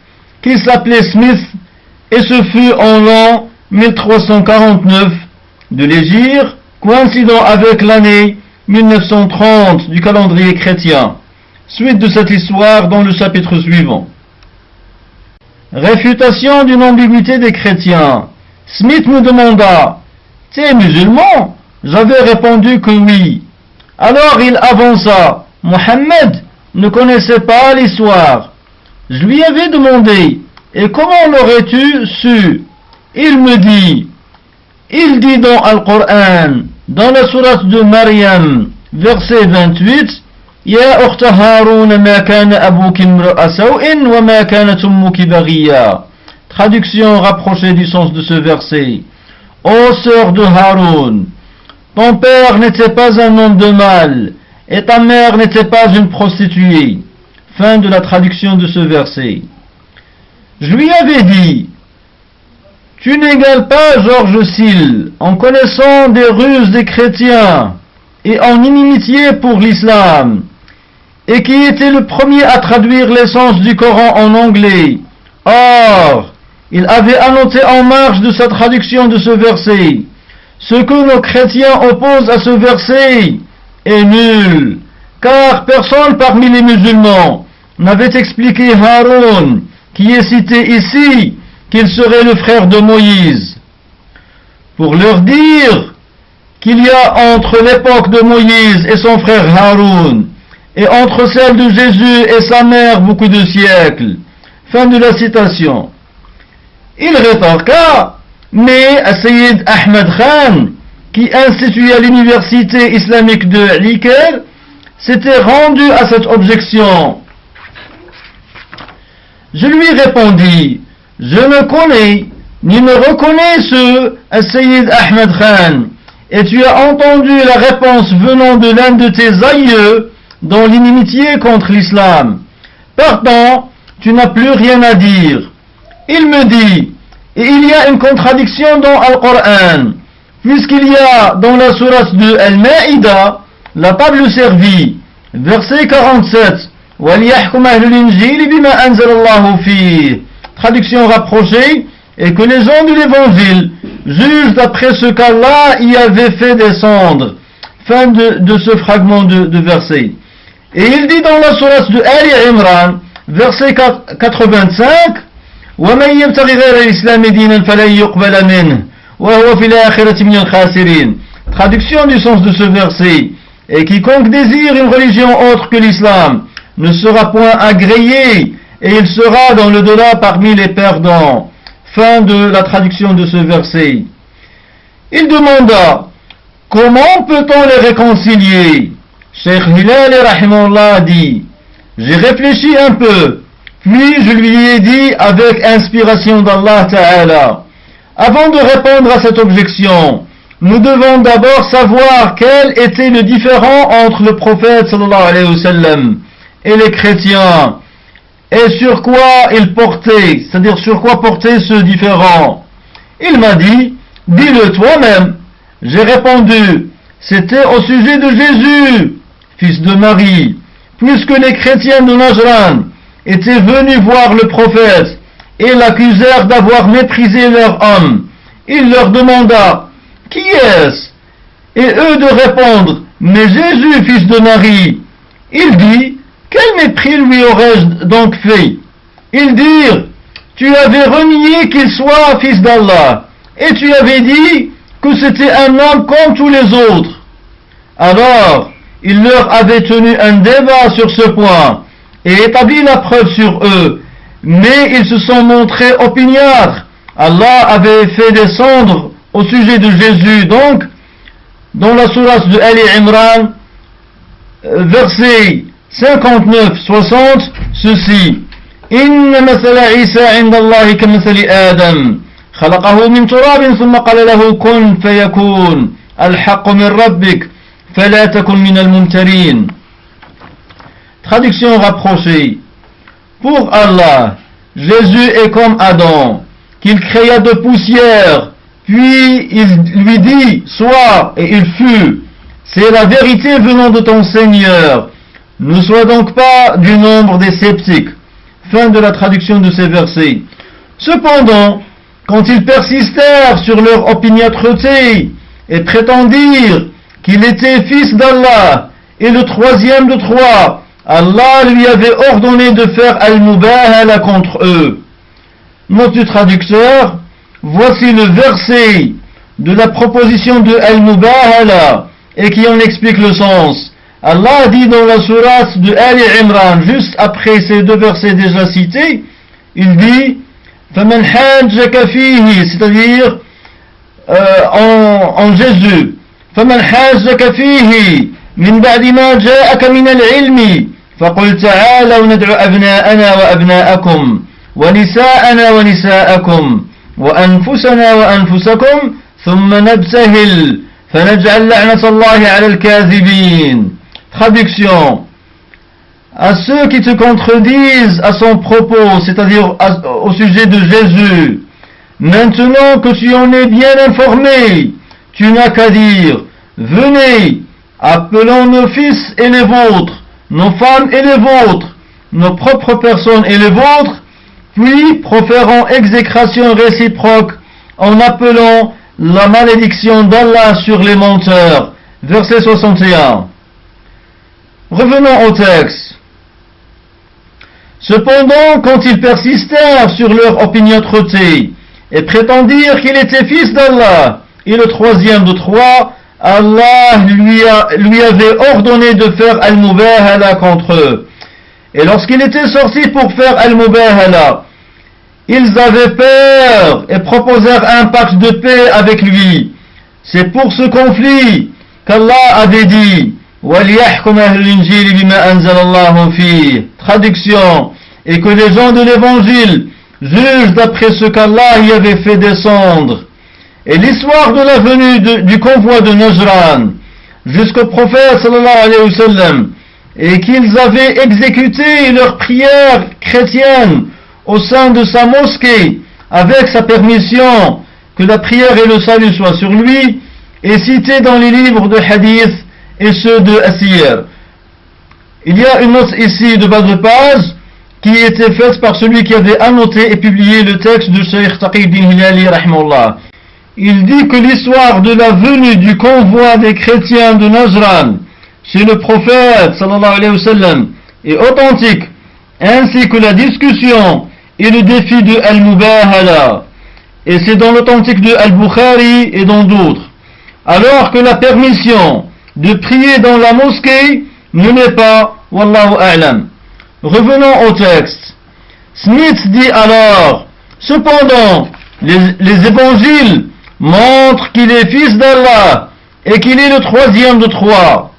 qui s'appelait Smith, et ce fut en l'an 1349 de l'Hégire, coïncidant avec l'année 1930 du calendrier chrétien. Suite de cette histoire dans le chapitre suivant. Réfutation d'une ambiguïté des chrétiens. Smith me demanda: « Tu es musulman ?» J'avais répondu que oui. Alors il avança: « Mohammed ne connaissait pas l'histoire. » Je lui avais demandé: « Et comment l'aurais-tu su ?» Il me dit: il dit dans Al-Qur'an, dans la sourate de Maryam, verset 28, يا أخت هارون ما كان أبوك امرأ سوء وما كانت أمك بغيا. Traduction rapprochée du sens de ce verset. Ô sœur de Haroun, ton père n'était pas un homme de mal, et ta mère n'était pas une prostituée. Fin de la traduction de ce verset. Je lui avais dit, tu n'égales pas Georges Sill en connaissant des ruses des chrétiens et en inimitié pour l'islam, et qui était le premier à traduire l'essence du Coran en anglais. Or, il avait annoté en marge de sa traduction de ce verset, ce que nos chrétiens opposent à ce verset est nul, car personne parmi les musulmans n'avait expliqué Haroun, qui est cité ici, qu'il serait le frère de Moïse. Pour leur dire qu'il y a entre l'époque de Moïse et son frère Haroun, et entre celle de Jésus et sa mère beaucoup de siècles. Fin de la citation. Il rétorqua, mais Sayyid Ahmed Khan, qui institua l'université islamique de Liker, s'était rendu à cette objection. Je lui répondis, je ne connais ni ne reconnais ce Sayyid Ahmed Khan, et tu as entendu la réponse venant de l'un de tes aïeux dans l'inimitié contre l'islam. Partant, tu n'as plus rien à dire. Il me dit, et il y a une contradiction dans Al-Qur'an, puisqu'il y a dans la sourate de Al-Ma'ida, la table servie, verset 47, وَلْيَحْكُمْ أَهْلُ الْإِنْجِيلِ بِمَا أَنزَلَ اللَّهُ فِيهِ. Traduction rapprochée, et que les gens de l'évangile jugent d'après ce qu'Allah y avait fait descendre. Fin de ce fragment de verset. Et il dit dans la sourate de Ali Imran, verset 85, وَمَنْ يَبْتَغِ غَيْرَ الْإِسْلَامِ دِينًا فَلَنْ يُقْبَلَ مِنْهُ وَهُوَ فِي الْآخِرَةِ مِنَ الْخَاسِرِينَ. Traduction du sens de ce verset. Et quiconque désire une religion autre que l'islam ne sera point agréé, et il sera dans le delà parmi les perdants. Fin de la traduction de ce verset. Il demanda, comment peut-on les réconcilier? Cheikh Hilali rahimahullah dit, j'ai réfléchi un peu, puis je lui ai dit avec inspiration d'Allah Ta'ala, avant de répondre à cette objection, nous devons d'abord savoir quel était le différend entre le prophète sallallahu alayhi wa sallam et les chrétiens, et sur quoi il portait, c'est-à-dire sur quoi portait ce différend. Il m'a dit, dis-le toi-même. J'ai répondu, c'était au sujet de Jésus, fils de Marie, puisque les chrétiens de Najran étaient venus voir le prophète et l'accusèrent d'avoir méprisé leur homme. Il leur demanda, qui est-ce? Et eux de répondre, mais Jésus, fils de Marie. Il dit, quel mépris lui aurais-je donc fait? Ils dirent, tu avais renié qu'il soit fils d'Allah, et tu avais dit que c'était un homme comme tous les autres. Alors, il leur avait tenu un débat sur ce point, et établi la preuve sur eux, mais ils se sont montrés opiniâtres. Allah avait fait descendre au sujet de Jésus, donc, dans la sourate de Ali Imran, verset 59-60, ceci. Inna masala Isa inda Allah kamathali Adam. خلقه من تراب ثم قال له كن فيكون الحق من ربك فلا تكن من الممترين. Traduction rapprochée. Pour Allah, Jésus est comme Adam, qu'il créa de poussière, puis il lui dit sois, et il fut. C'est la vérité venant de ton Seigneur. Ne sois donc pas du nombre des sceptiques. Fin de la traduction de ces versets. Cependant, quand ils persistèrent sur leur opiniâtreté et prétendirent qu'il était fils d'Allah et le troisième de trois, Allah lui avait ordonné de faire al-mubahala contre eux. Note du traducteur, voici le verset de la proposition de al-mubahala et qui en explique le sens. Allah dit dans la sourate de Ali Imran, juste après ces deux versets déjà cités, il dit فَمَنْ حَاجَّكَ فِيهِ, c'est-à-dire en Jésus. فمن حاجك فيه من بعد ما جاءك من العلم فقل تعالوا ندعو أبناءنا وأبناءكم ونساءنا ونساءكم وأنفسنا وأنفسكم ثم نبتهل فنجعل لعنة الله على الكاذبين. Traduction. À ceux qui te contredisent à son propos, c'est-à-dire au sujet de Jésus, maintenant que tu en es bien informé, tu n'as qu'à dire, venez, appelons nos fils et les vôtres, nos femmes et les vôtres, nos propres personnes et les vôtres, puis proférons exécration réciproque en appelant la malédiction d'Allah sur les menteurs. Verset 61. Revenons au texte. Cependant, quand ils persistèrent sur leur opiniâtreté et prétendirent qu'il était fils d'Allah, et le troisième de trois, Allah lui avait ordonné de faire al-mubahala contre eux. Et lorsqu'il était sorti pour faire al-mubahala, ils avaient peur et proposèrent un pacte de paix avec lui. C'est pour ce conflit qu'Allah avait dit وَلْيَحْكُمْ أَهْلُ الْإِنْجِيلِ بِمَا أَنزَلَ اللَّهُ فِيهِ. Traduction. Et que les gens de l'évangile jugent d'après ce qu'Allah y avait fait descendre. Et l'histoire de la venue du convoi de Najran jusqu'au prophète sallallahu alayhi wa sallam, et qu'ils avaient exécuté leur prière chrétienne au sein de sa mosquée avec sa permission, que la prière et le salut soient sur lui, est citée dans les livres de hadith et ceux de Asir. Il y a une note ici de bas de page qui était faite par celui qui avait annoté et publié le texte de Cheikh Taqiyuddin Hilali rahimahullah. Il dit que l'histoire de la venue du convoi des chrétiens de Najran chez le prophète sallallahu alayhi wa sallam est authentique, ainsi que la discussion et le défi de Al-Mubahala. Et c'est dans l'authentique de Al-Bukhari et dans d'autres. Alors que la permission de prier dans la mosquée ne l'est pas, wallahu a'lam. Revenons au texte. Smith dit alors, cependant, les évangiles montrent qu'il est fils d'Allah et qu'il est le troisième de trois.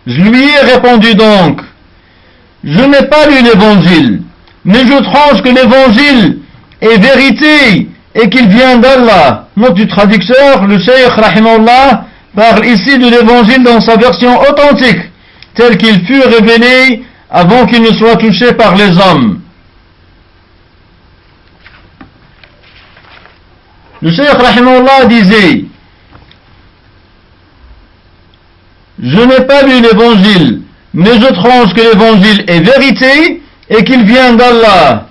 Je lui ai répondu donc, je n'ai pas lu l'évangile, mais je tranche que l'évangile est vérité et qu'il vient d'Allah. Note du traducteur, le Cheikh rahimahullah parle ici de l'évangile dans sa version authentique, tel qu'il fut révélé avant qu'il ne soit touché par les hommes. Le Cheikh rahimahullah disait, je n'ai pas lu l'évangile, mais je tranche que l'évangile est vérité et qu'il vient d'Allah.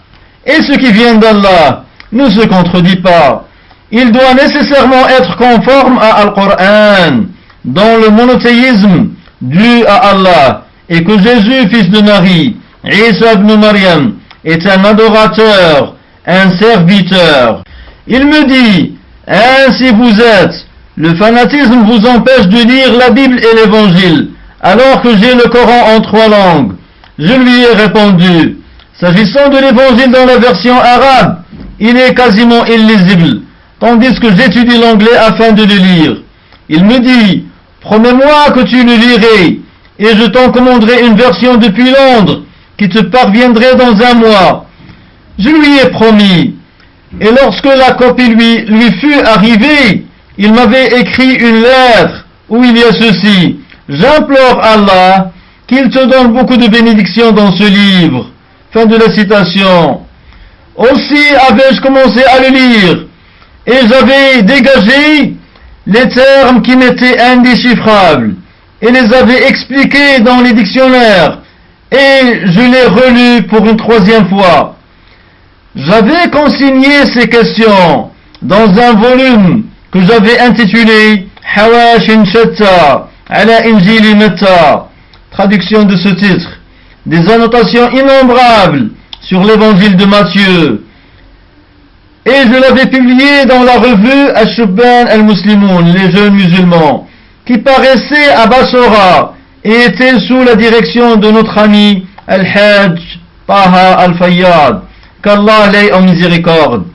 Et ce qui vient d'Allah ne se contredit pas. Il doit nécessairement être conforme à Al-Qur'an, dans le monothéisme dû à Allah, et que Jésus, fils de Marie, Isa ibn Maryam, est un adorateur, un serviteur. Il me dit, ainsi vous êtes, le fanatisme vous empêche de lire la Bible et l'Évangile, alors que j'ai le Coran en 3 langues. Je lui ai répondu, s'agissant de l'Évangile dans la version arabe, il est quasiment illisible, tandis que j'étudie l'anglais afin de le lire. Il me dit, promets-moi que tu le lirais, et je t'en commanderai une version depuis Londres, qui te parviendrait dans 1 mois. Je lui ai promis, et lorsque la copie lui fut arrivée, il m'avait écrit une lettre où il y a ceci, j'implore Allah qu'il te donne beaucoup de bénédictions dans ce livre. Fin de la citation. Aussi avais-je commencé à le lire, et j'avais dégagé les termes qui m'étaient indéchiffrables, et les avais expliqués dans les dictionnaires, et je les relus pour une 3e fois. J'avais consigné ces questions dans un volume que j'avais intitulé Hawashin Shatta ala Injili Metta, traduction de ce titre, des annotations innombrables sur l'évangile de Matthieu. Et je l'avais publié dans la revue Ash-Shubban al-Muslimoun, les jeunes musulmans, qui paraissait à Bassora et était sous la direction de notre ami Al-Hajj Taha Al-Fayyad, qu'Allah l'ait en miséricorde.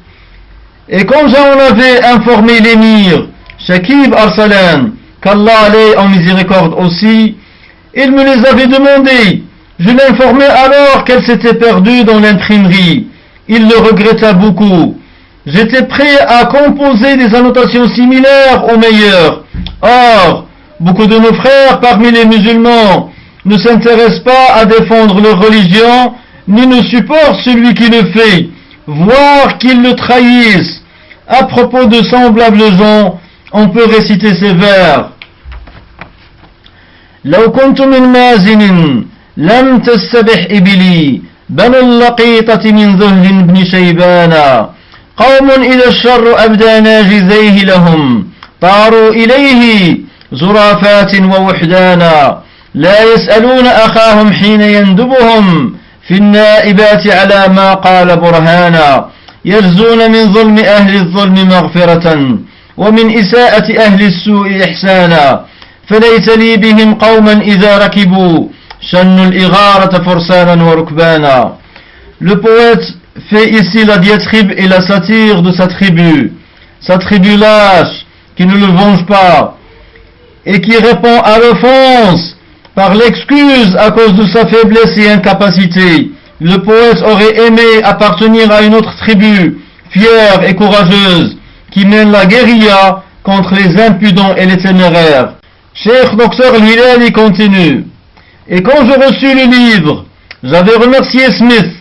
Et quand j'en avais informé l'émir, Shakib Arsalan, qu'Allah allait en miséricorde aussi, il me les avait demandés. Je l'informai alors qu'elle s'était perdue dans l'imprimerie. Il le regretta beaucoup. J'étais prêt à composer des annotations similaires aux meilleures. Or, beaucoup de nos frères parmi les musulmans ne s'intéressent pas à défendre leur religion, ni ne supportent celui qui le fait, voire qu'ils le trahissent. À propos de semblables gens, on peut réciter ces vers. لو كنت من مازن لم تستبح إبلي بنو اللقيطة من ذهل بن شيبانا قوم إذا الشر أبدى ناجزيه لهم طاروا إليه زرافات ووحدانا لا يسألون أخاهم حين يندبهم في النائبات على ما قال برهانا يجزون من ظلم أهل الظلم مغفرة ومن إساءة أهل السوء إحسانا فليس لي بهم قوما إذا ركبوا شنوا الإغارة فرسانا وركبانا. Le poète fait ici la diatribe et la satire de sa tribu lâche, qui ne le venge pas, et qui répond à l'offense par l'excuse à cause de sa faiblesse et incapacité. Le poète aurait aimé appartenir à une autre tribu, fière et courageuse, qui mène la guérilla contre les impudents et les téméraires. Cheikh Dr Al-Hilali continue. Et quand je reçus le livre, j'avais remercié Smith,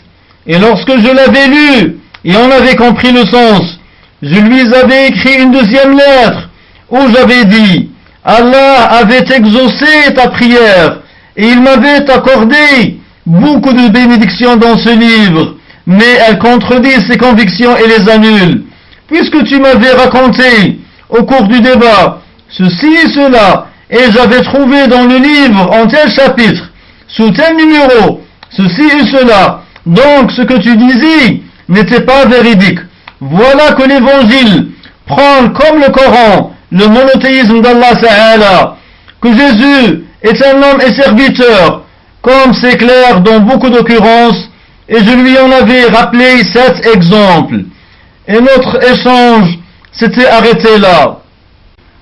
et lorsque je l'avais lu et en avais compris le sens, je lui avais écrit une deuxième lettre où j'avais dit: Allah avait exaucé ta prière et il m'avait accordé beaucoup de bénédictions dans ce livre, mais elle contredit ses convictions et les annule. Puisque tu m'avais raconté au cours du débat ceci et cela, et j'avais trouvé dans le livre en tel chapitre, sous tel numéro, ceci et cela, donc ce que tu disais n'était pas véridique. Voilà que l'évangile prend comme le Coran le monothéisme d'Allah Ta'ala, que Jésus est un homme et serviteur, comme c'est clair dans beaucoup d'occurrences, et je lui en avais rappelé 7 exemples. Et notre échange s'était arrêté là.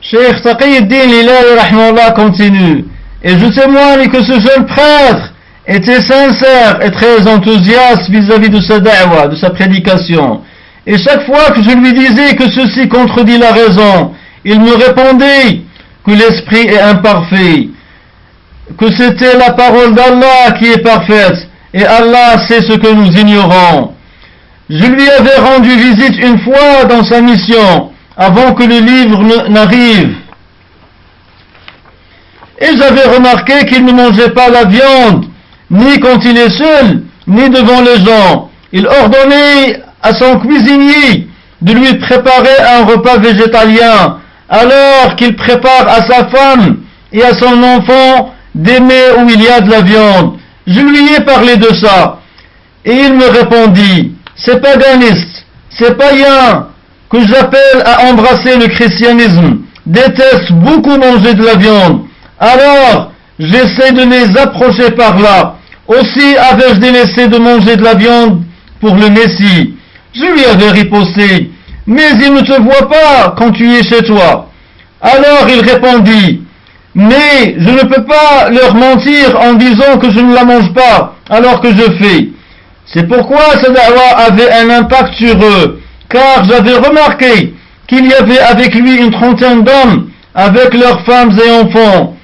Cheikh Taqiyuddin Hilali rahimahullah continue. Et je témoigne que ce jeune prêtre était sincère et très enthousiaste vis-à-vis de sa da'wa, de sa prédication. Et chaque fois que je lui disais que ceci contredit la raison, il me répondait que l'esprit est imparfait, que c'était la parole d'Allah qui est parfaite, et Allah sait ce que nous ignorons. Je lui avais rendu visite une fois dans sa mission, avant que le livre n'arrive. Et j'avais remarqué qu'il ne mangeait pas la viande, ni quand il est seul, ni devant les gens. Il ordonnait à son cuisinier de lui préparer un repas végétalien, alors qu'il prépare à sa femme et à son enfant des mets où il y a de la viande. Je lui ai parlé de ça, et il me répondit: c'est paganiste, c'est païen, que j'appelle à embrasser le christianisme, déteste beaucoup manger de la viande. Alors, j'essaie de les approcher par là. Aussi avais-je délaissé de manger de la viande pour le Messie. Je lui avais riposté: mais ils ne te voient pas quand tu es chez toi. Alors il répondit: mais je ne peux pas leur mentir en disant que je ne la mange pas, alors que je fais. C'est pourquoi ce da'wa avait un impact sur eux, car j'avais remarqué qu'il y avait avec lui une trentaine d'hommes, avec leurs femmes et enfants.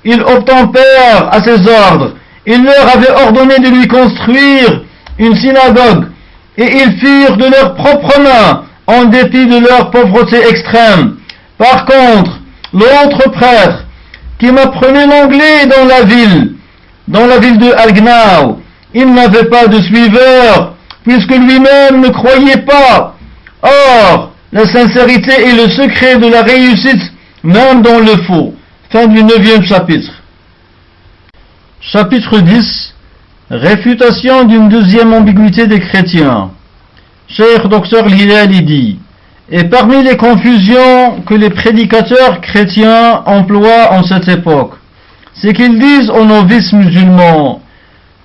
Il obtempère à ses ordres. Il leur avait ordonné de lui construire une synagogue, et ils firent de leurs propres mains, en dépit de leur pauvreté extrême. Par contre, l'autre prêtre, qui m'apprenait l'anglais dans la ville de Al-Gnaw, il n'avait pas de suiveur, puisque lui-même ne croyait pas. Or, la sincérité est le secret de la réussite, même dans le faux. Fin du 9e chapitre. Chapitre 10. Réfutation d'une deuxième ambiguïté des chrétiens. Cheikh Dr Hilali dit: et parmi les confusions que les prédicateurs chrétiens emploient en cette époque, c'est qu'ils disent aux novices musulmans: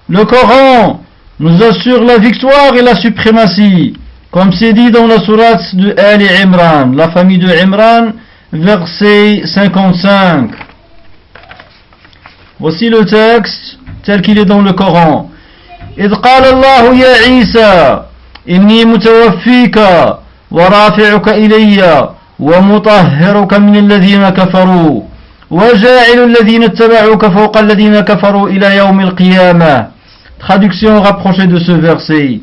le Coran nous assure la victoire et la suprématie, comme c'est dit dans la sourate de Ali Imran, la famille de Imran, verset 55. Voici le texte tel qu'il est dans le Coran. إذ قال الله يا عيسى إني متوفيك ورافعك إلي ومطهرك من الذين كفروا وجاعل الذين اتبعوك فوق الذين كفروا إلى يوم القيامة. Traduction rapprochée de ce verset.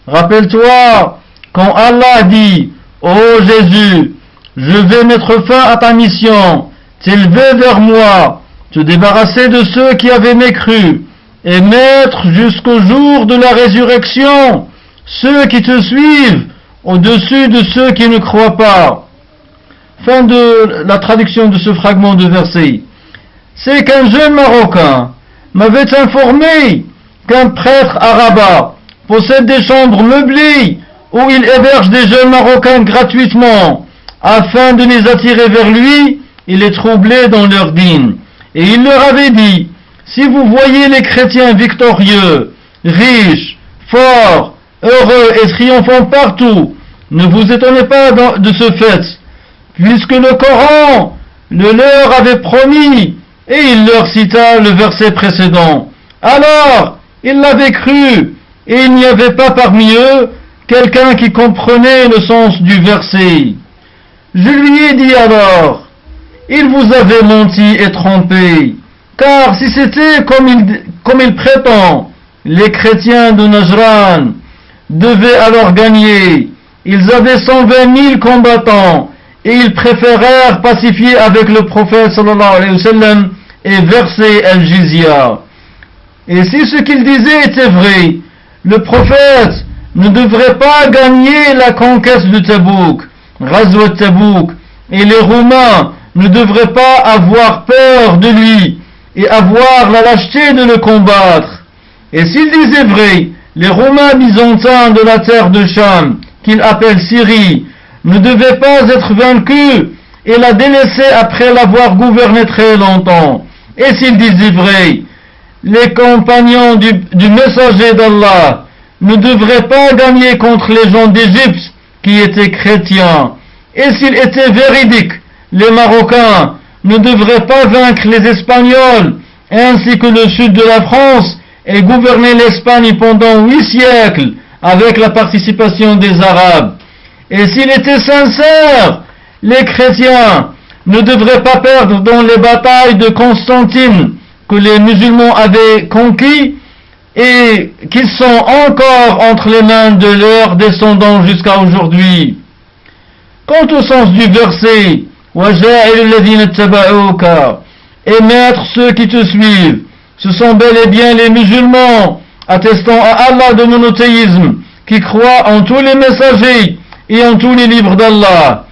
Rappelle-toi quand Allah dit: Ô Jésus, je vais mettre fin à ta mission, t'élever vers moi, te débarrasser de ceux qui avaient mécru, et mettre jusqu'au jour de la résurrection ceux qui te suivent au-dessus de ceux qui ne croient pas. Fin de la traduction de ce fragment de verset. C'est qu'un jeune Marocain m'avait informé qu'un prêtre à Rabat possède des chambres meublées où il héberge des jeunes Marocains gratuitement afin de les attirer vers lui et les troubler dans leur dîne. Et il leur avait dit: si vous voyez les chrétiens victorieux, riches, forts, heureux et triomphants partout, ne vous étonnez pas de ce fait, puisque le Coran le leur avait promis, et il leur cita le verset précédent. Alors, ils l'avaient cru, et il n'y avait pas parmi eux quelqu'un qui comprenait le sens du verset. Je lui ai dit alors: il vous avait menti et trompé, car si c'était comme il prétend, les chrétiens de Najran devaient alors gagner. Ils avaient 120 000 combattants, et ils préférèrent pacifier avec le prophète sallallahu alayhi wa sallam et verser al-jizya. Et si ce qu'il disait était vrai, le prophète ne devrait pas gagner la conquête de Tabouk, Ghazwat Tabouk, et les Roumains ne devraient pas avoir peur de lui et avoir la lâcheté de le combattre. Et s'il disait vrai, les Romains byzantins de la terre de Cham, qu'il appelle Syrie, ne devaient pas être vaincus et la délaisser après l'avoir gouverné très longtemps. Et s'il disait vrai, les compagnons du messager d'Allah ne devraient pas gagner contre les gens d'Égypte qui étaient chrétiens. Et s'il était véridique, les Marocains ne devraient pas vaincre les Espagnols, ainsi que le sud de la France, et gouverner l'Espagne pendant 8 siècles avec la participation des Arabes. Et s'il était sincère, les chrétiens ne devraient pas perdre dans les batailles de Constantine que les musulmans avaient conquis et qui sont encore entre les mains de leurs descendants jusqu'à aujourd'hui. Quant au sens du verset, et mettre ceux qui te suivent, ce sont bel et bien les musulmans, attestant à Allah de monothéisme, qui croient en tous les messagers et en tous les livres d'Allah.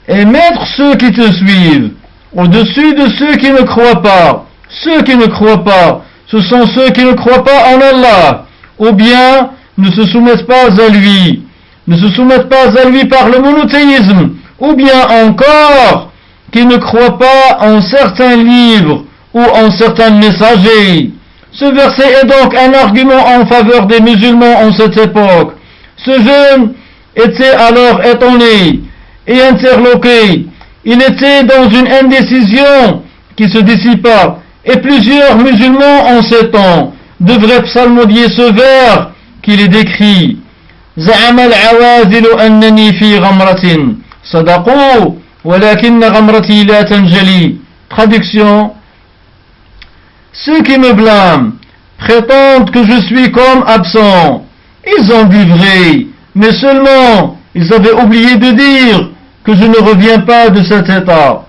Et mettre ceux qui te suivent au-dessus de ceux qui ne croient pas. Ceux qui ne croient pas, ce sont ceux qui ne croient pas en Allah, ou bien ne se soumettent pas à lui, ne se soumettent pas à lui par le monothéisme, ou bien encore qui ne croient pas en certains livres ou en certains messagers. Ce verset est donc un argument en faveur des musulmans en cette époque. Ce jeune était alors étonné et interloqué. Il était dans une indécision qui se dissipa, et plusieurs musulmans en ces temps devraient psalmodier ce vers qui les décrit. زعم العوازل أنني في غمرة صدقوا ولكن غمرتي لا تنجلي. Traduction: ceux qui me blâment prétendent que je suis comme absent. Ils ont dit vrai, mais seulement ils avaient oublié de dire que je ne reviens pas de cet état.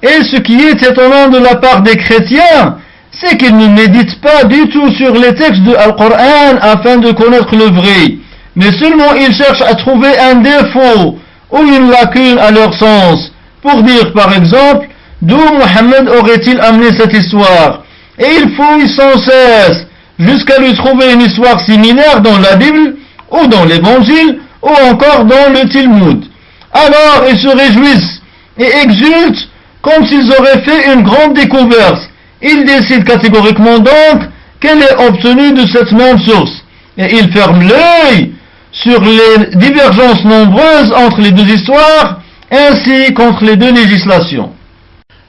Et ce qui est étonnant de la part des chrétiens, c'est qu'ils ne méditent pas du tout sur les textes de Al-Qur'an afin de connaître le vrai, mais seulement ils cherchent à trouver un défaut ou une lacune à leur sens, pour dire par exemple d'où Mohammed aurait-il amené cette histoire, et ils fouillent sans cesse jusqu'à lui trouver une histoire similaire dans la Bible ou dans l'Évangile ou encore dans le Talmud. Alors ils se réjouissent et exultent comme s'ils auraient fait une grande découverte. Ils décident catégoriquement donc qu'elle est obtenue de cette même source, et ils ferment l'œil sur les divergences nombreuses entre les deux histoires, ainsi qu'entre les deux législations.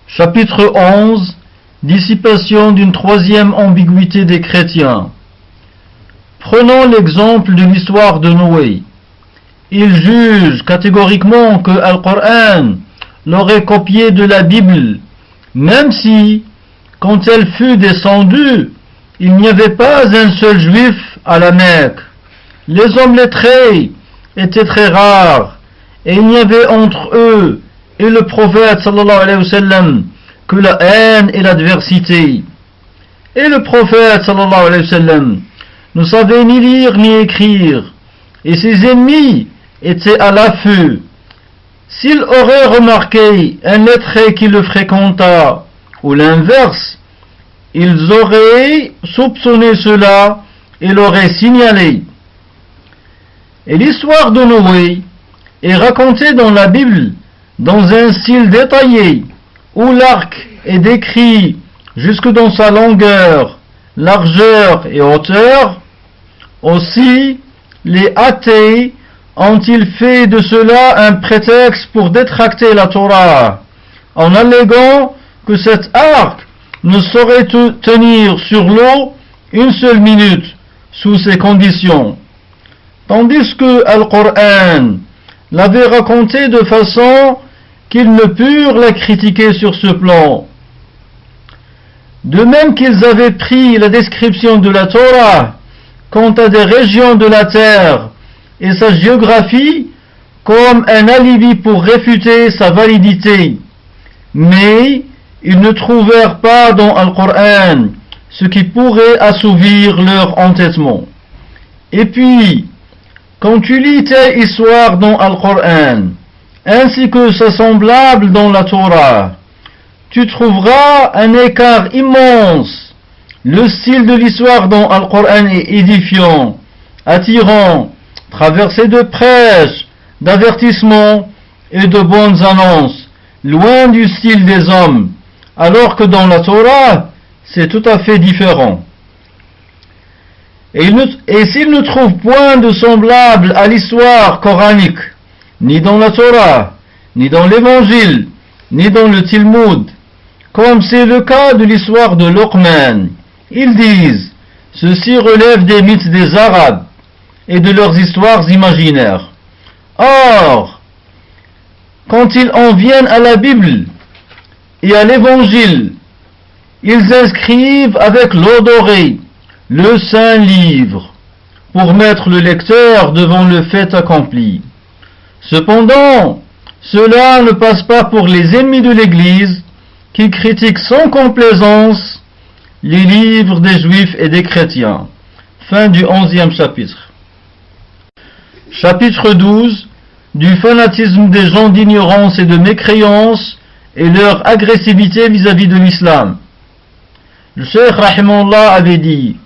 Chapitre 11. Dissipation d'une troisième ambiguïté des chrétiens. Prenons l'exemple de l'histoire de Noé. Ils jugent catégoriquement que Al-Qur'an l'aurait copié de la Bible, même si, quand elle fut descendue, il n'y avait pas un seul juif à la Mecque. Les hommes lettrés étaient très rares, et il n'y avait entre eux et le prophète sallallahu alayhi wa sallam que la haine et l'adversité. Et le prophète sallallahu alayhi wa sallam ne savait ni lire ni écrire, et ses ennemis étaient à l'affût. S'il aurait remarqué un lettré qui le fréquenta, ou l'inverse, ils auraient soupçonné cela et l'auraient signalé. Et l'histoire de Noé est racontée dans la Bible dans un style détaillé, où l'arc est décrit jusque dans sa longueur, largeur et hauteur. Aussi, les athées ont-ils fait de cela un prétexte pour détracter la Torah, en alléguant que cet arc ne saurait tenir sur l'eau une seule minute sous ces conditions, tandis que Al-Qur'an l'avait raconté de façon qu'ils ne purent la critiquer sur ce plan. De même qu'ils avaient pris la description de la Torah quant à des régions de la terre et sa géographie comme un alibi pour réfuter sa validité, mais ils ne trouvèrent pas dans Al-Qur'an ce qui pourrait assouvir leur entêtement. Et puis, quand tu lis telle histoire dans Al-Qur'an, ainsi que sa semblable dans la Torah, tu trouveras un écart immense. Le style de l'histoire dans Al-Qur'an est édifiant, attirant, traversé de prêches, d'avertissements et de bonnes annonces, loin du style des hommes, alors que dans la Torah, c'est tout à fait différent. Et s'ils ne trouvent point de semblable à l'histoire coranique, ni dans la Torah, ni dans l'Évangile, ni dans le Talmud, comme c'est le cas de l'histoire de Luqman, ils disent, ceci relève des mythes des Arabes et de leurs histoires imaginaires. Or, quand ils en viennent à la Bible et à l'Évangile, ils inscrivent avec l'eau dorée le Saint Livre pour mettre le lecteur devant le fait accompli. Cependant, cela ne passe pas pour les ennemis de l'Église qui critiquent sans complaisance les livres des Juifs et des chrétiens. Fin du 11e chapitre. Chapitre 12. Du fanatisme des gens d'ignorance et de mécréance et leur agressivité vis-à-vis de l'islam. Le Cheikh Rahimahullah avait dit: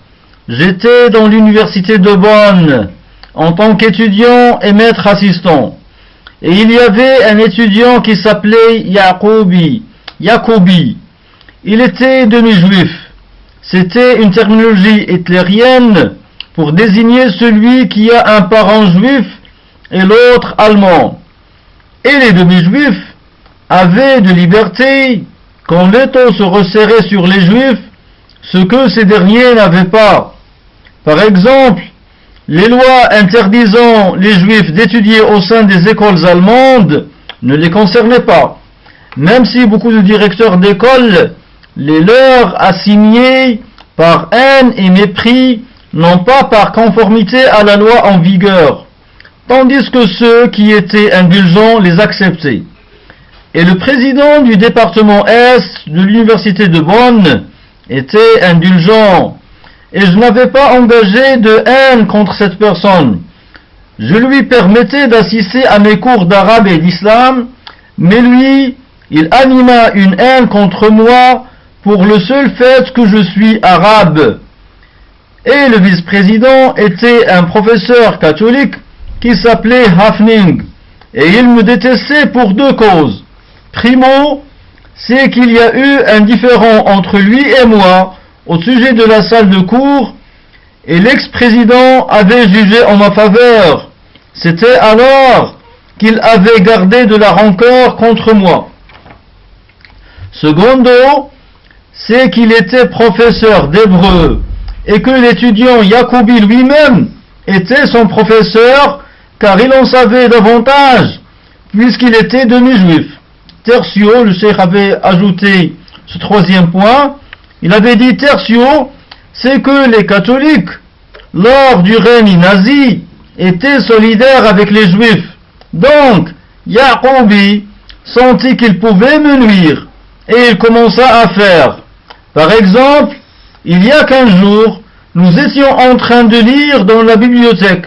j'étais dans l'université de Bonn en tant qu'étudiant et maître assistant. Et il y avait un étudiant qui s'appelait Yacoubi. Il était demi-juif. C'était une terminologie hitlérienne pour désigner celui qui a un parent juif et l'autre allemand. Et les demi-juifs avaient de liberté quand l'étau se resserrait sur les juifs, ce que ces derniers n'avaient pas. Par exemple, les lois interdisant les juifs d'étudier au sein des écoles allemandes ne les concernaient pas, même si beaucoup de directeurs d'école les leur assignaient par haine et mépris, non pas par conformité à la loi en vigueur, tandis que ceux qui étaient indulgents les acceptaient. Et le président du département Est de l'université de Bonn était indulgent, et je n'avais pas engagé de haine contre cette personne. Je lui permettais d'assister à mes cours d'arabe et d'islam, mais lui, il anima une haine contre moi pour le seul fait que je suis arabe. Et le vice-président était un professeur catholique qui s'appelait Hafning, et il me détestait pour deux causes. Primo, c'est qu'il y a eu un différend entre lui et moi au sujet de la salle de cours, et l'ex-président avait jugé en ma faveur c'était alors qu'il avait gardé de la rancœur contre moi. Secondo, c'est qu'il était professeur d'hébreu et que l'étudiant Yacoubi lui-même était son professeur, car il en savait davantage puisqu'il était demi-juif. Tertio, le cheikh avait ajouté ce troisième point, il avait dit tertio, c'est que les catholiques, lors du règne nazi, étaient solidaires avec les juifs. Donc, Yacoubi sentit qu'il pouvait me nuire et il commença à faire. Par exemple, il y a 15 jours, nous étions en train de lire dans la bibliothèque.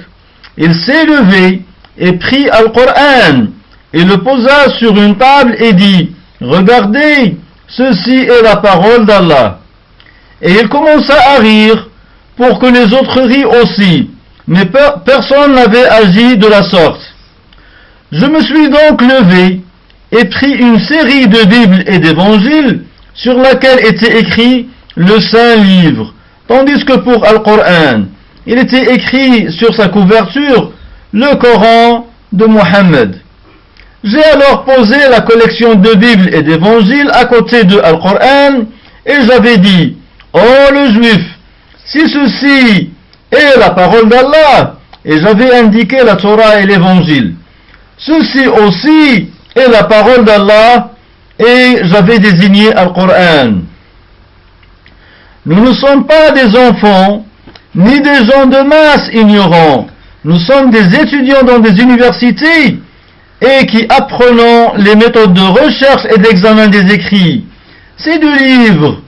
Il s'est levé et prit Al-Qur'an et le posa sur une table et dit « Regardez, ceci est la parole d'Allah. » Et il commença à rire pour que les autres rient aussi, mais personne n'avait agi de la sorte. Je me suis donc levé et pris une série de Bibles et d'Évangiles sur laquelle était écrit le Saint-Livre, tandis que pour Al-Qur'an, il était écrit sur sa couverture le Coran de Mohammed. J'ai alors posé la collection de Bibles et d'Évangiles à côté de Al-Qur'an et j'avais dit « Oh le juif, si ceci est la parole d'Allah » et j'avais indiqué la Torah et l'Évangile. Ceci aussi est la parole d'Allah et j'avais désigné Al-Qur'an. Nous ne sommes pas des enfants, ni des gens de masse ignorants. Nous sommes des étudiants dans des universités et qui apprenons les méthodes de recherche et d'examen des écrits. Ces deux livres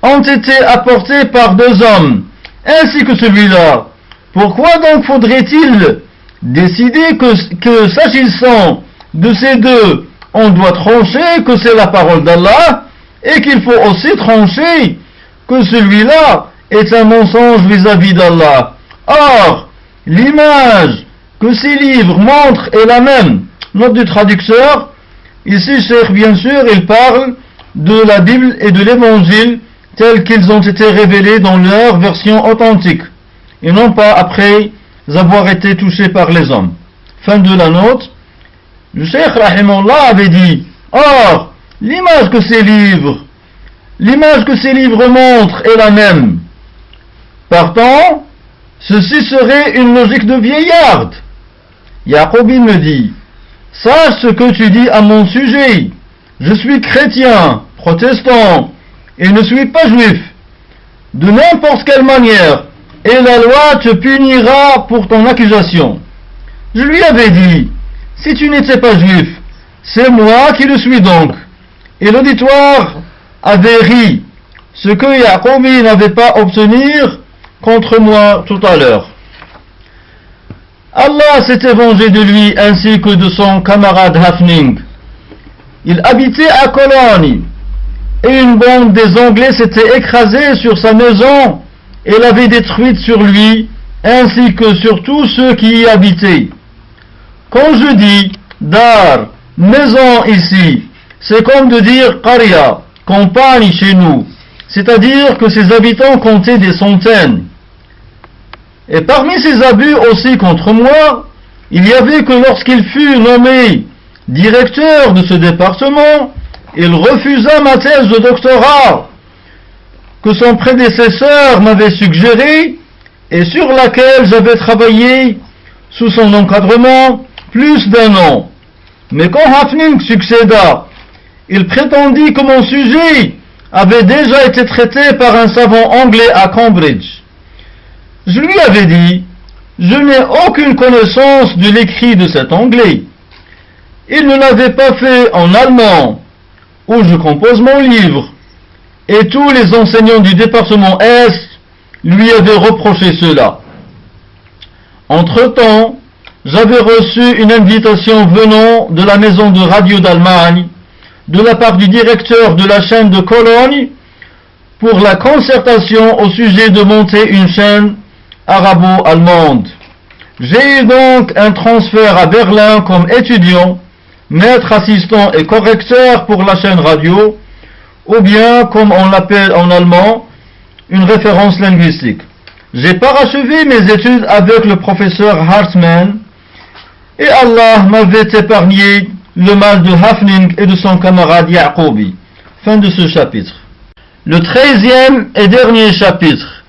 ont été apportés par deux hommes, ainsi que celui-là. Pourquoi donc faudrait-il décider que s'agissant de ces deux, on doit trancher que c'est la parole d'Allah et qu'il faut aussi trancher que celui-là est un mensonge vis-à-vis d'Allah. Or, l'image que ces livres montrent est la même. Note du traducteur, ici, Cheikh, bien sûr, il parle de la Bible et de l'Évangile tels qu'ils ont été révélés dans leur version authentique, et non pas après avoir été touchés par les hommes. Fin de la note. Le Cheikh Rahimullah avait dit, or, l'image que ces livres montrent est la même. Partant, ceci serait une logique de vieillarde. Yacoubi me dit, sache ce que tu dis à mon sujet. Je suis chrétien, protestant, et ne suis pas juif. De n'importe quelle manière, et la loi te punira pour ton accusation. Je lui avais dit, si tu n'étais pas juif, c'est moi qui le suis donc. Et l'auditoire avait ri, ce que Yacoubi n'avait pas obtenir contre moi tout à l'heure. Allah s'était vengé de lui ainsi que de son camarade Hafning. Il habitait à Cologne et une bande des Anglais s'était écrasée sur sa maison et l'avait détruite sur lui ainsi que sur tous ceux qui y habitaient. Quand je dis dar, maison ici, c'est comme de dire qaria, campagne chez nous, c'est-à-dire que ses habitants comptaient des centaines. Et parmi ces abus aussi contre moi, il y avait que lorsqu'il fut nommé directeur de ce département, il refusa ma thèse de doctorat que son prédécesseur m'avait suggérée et sur laquelle j'avais travaillé sous son encadrement plus d'1 an. Mais quand Hafning succéda, il prétendit que mon sujet avait déjà été traité par un savant anglais à Cambridge. Je lui avais dit, je n'ai aucune connaissance de l'écrit de cet anglais. Il ne l'avait pas fait en allemand, où je compose mon livre, et tous les enseignants du département Est lui avaient reproché cela. Entre-temps, j'avais reçu une invitation venant de la maison de radio d'Allemagne, de la part du directeur de la chaîne de Cologne, pour la concertation au sujet de monter une chaîne arabo-allemande. J'ai eu donc un transfert à Berlin comme étudiant, maître assistant et correcteur pour la chaîne radio, ou bien, comme on l'appelle en allemand, une référence linguistique. J'ai parachevé mes études avec le professeur Hartmann, et Allah m'avait épargné le mal de Hafning et de son camarade Ya'qoubi. Fin de ce chapitre. Le 13e et dernier chapitre.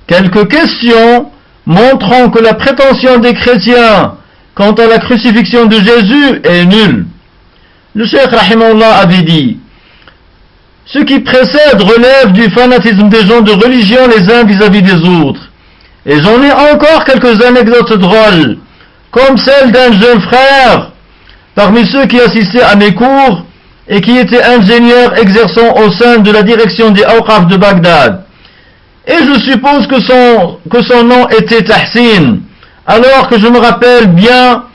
Quelques questions montrant que la prétention des chrétiens quant à la crucifixion de Jésus est nulle. Le Cheikh Rahimahullah avait dit: ce qui précède relève du fanatisme des gens de religion les uns vis-à-vis des autres. Et j'en ai encore quelques anecdotes drôles, comme celle d'un jeune frère parmi ceux qui assistaient à mes cours et qui était ingénieur exerçant au sein de la direction des Awqaf de Bagdad. Et je suppose que son nom était Tahsin, alors que je me rappelle bien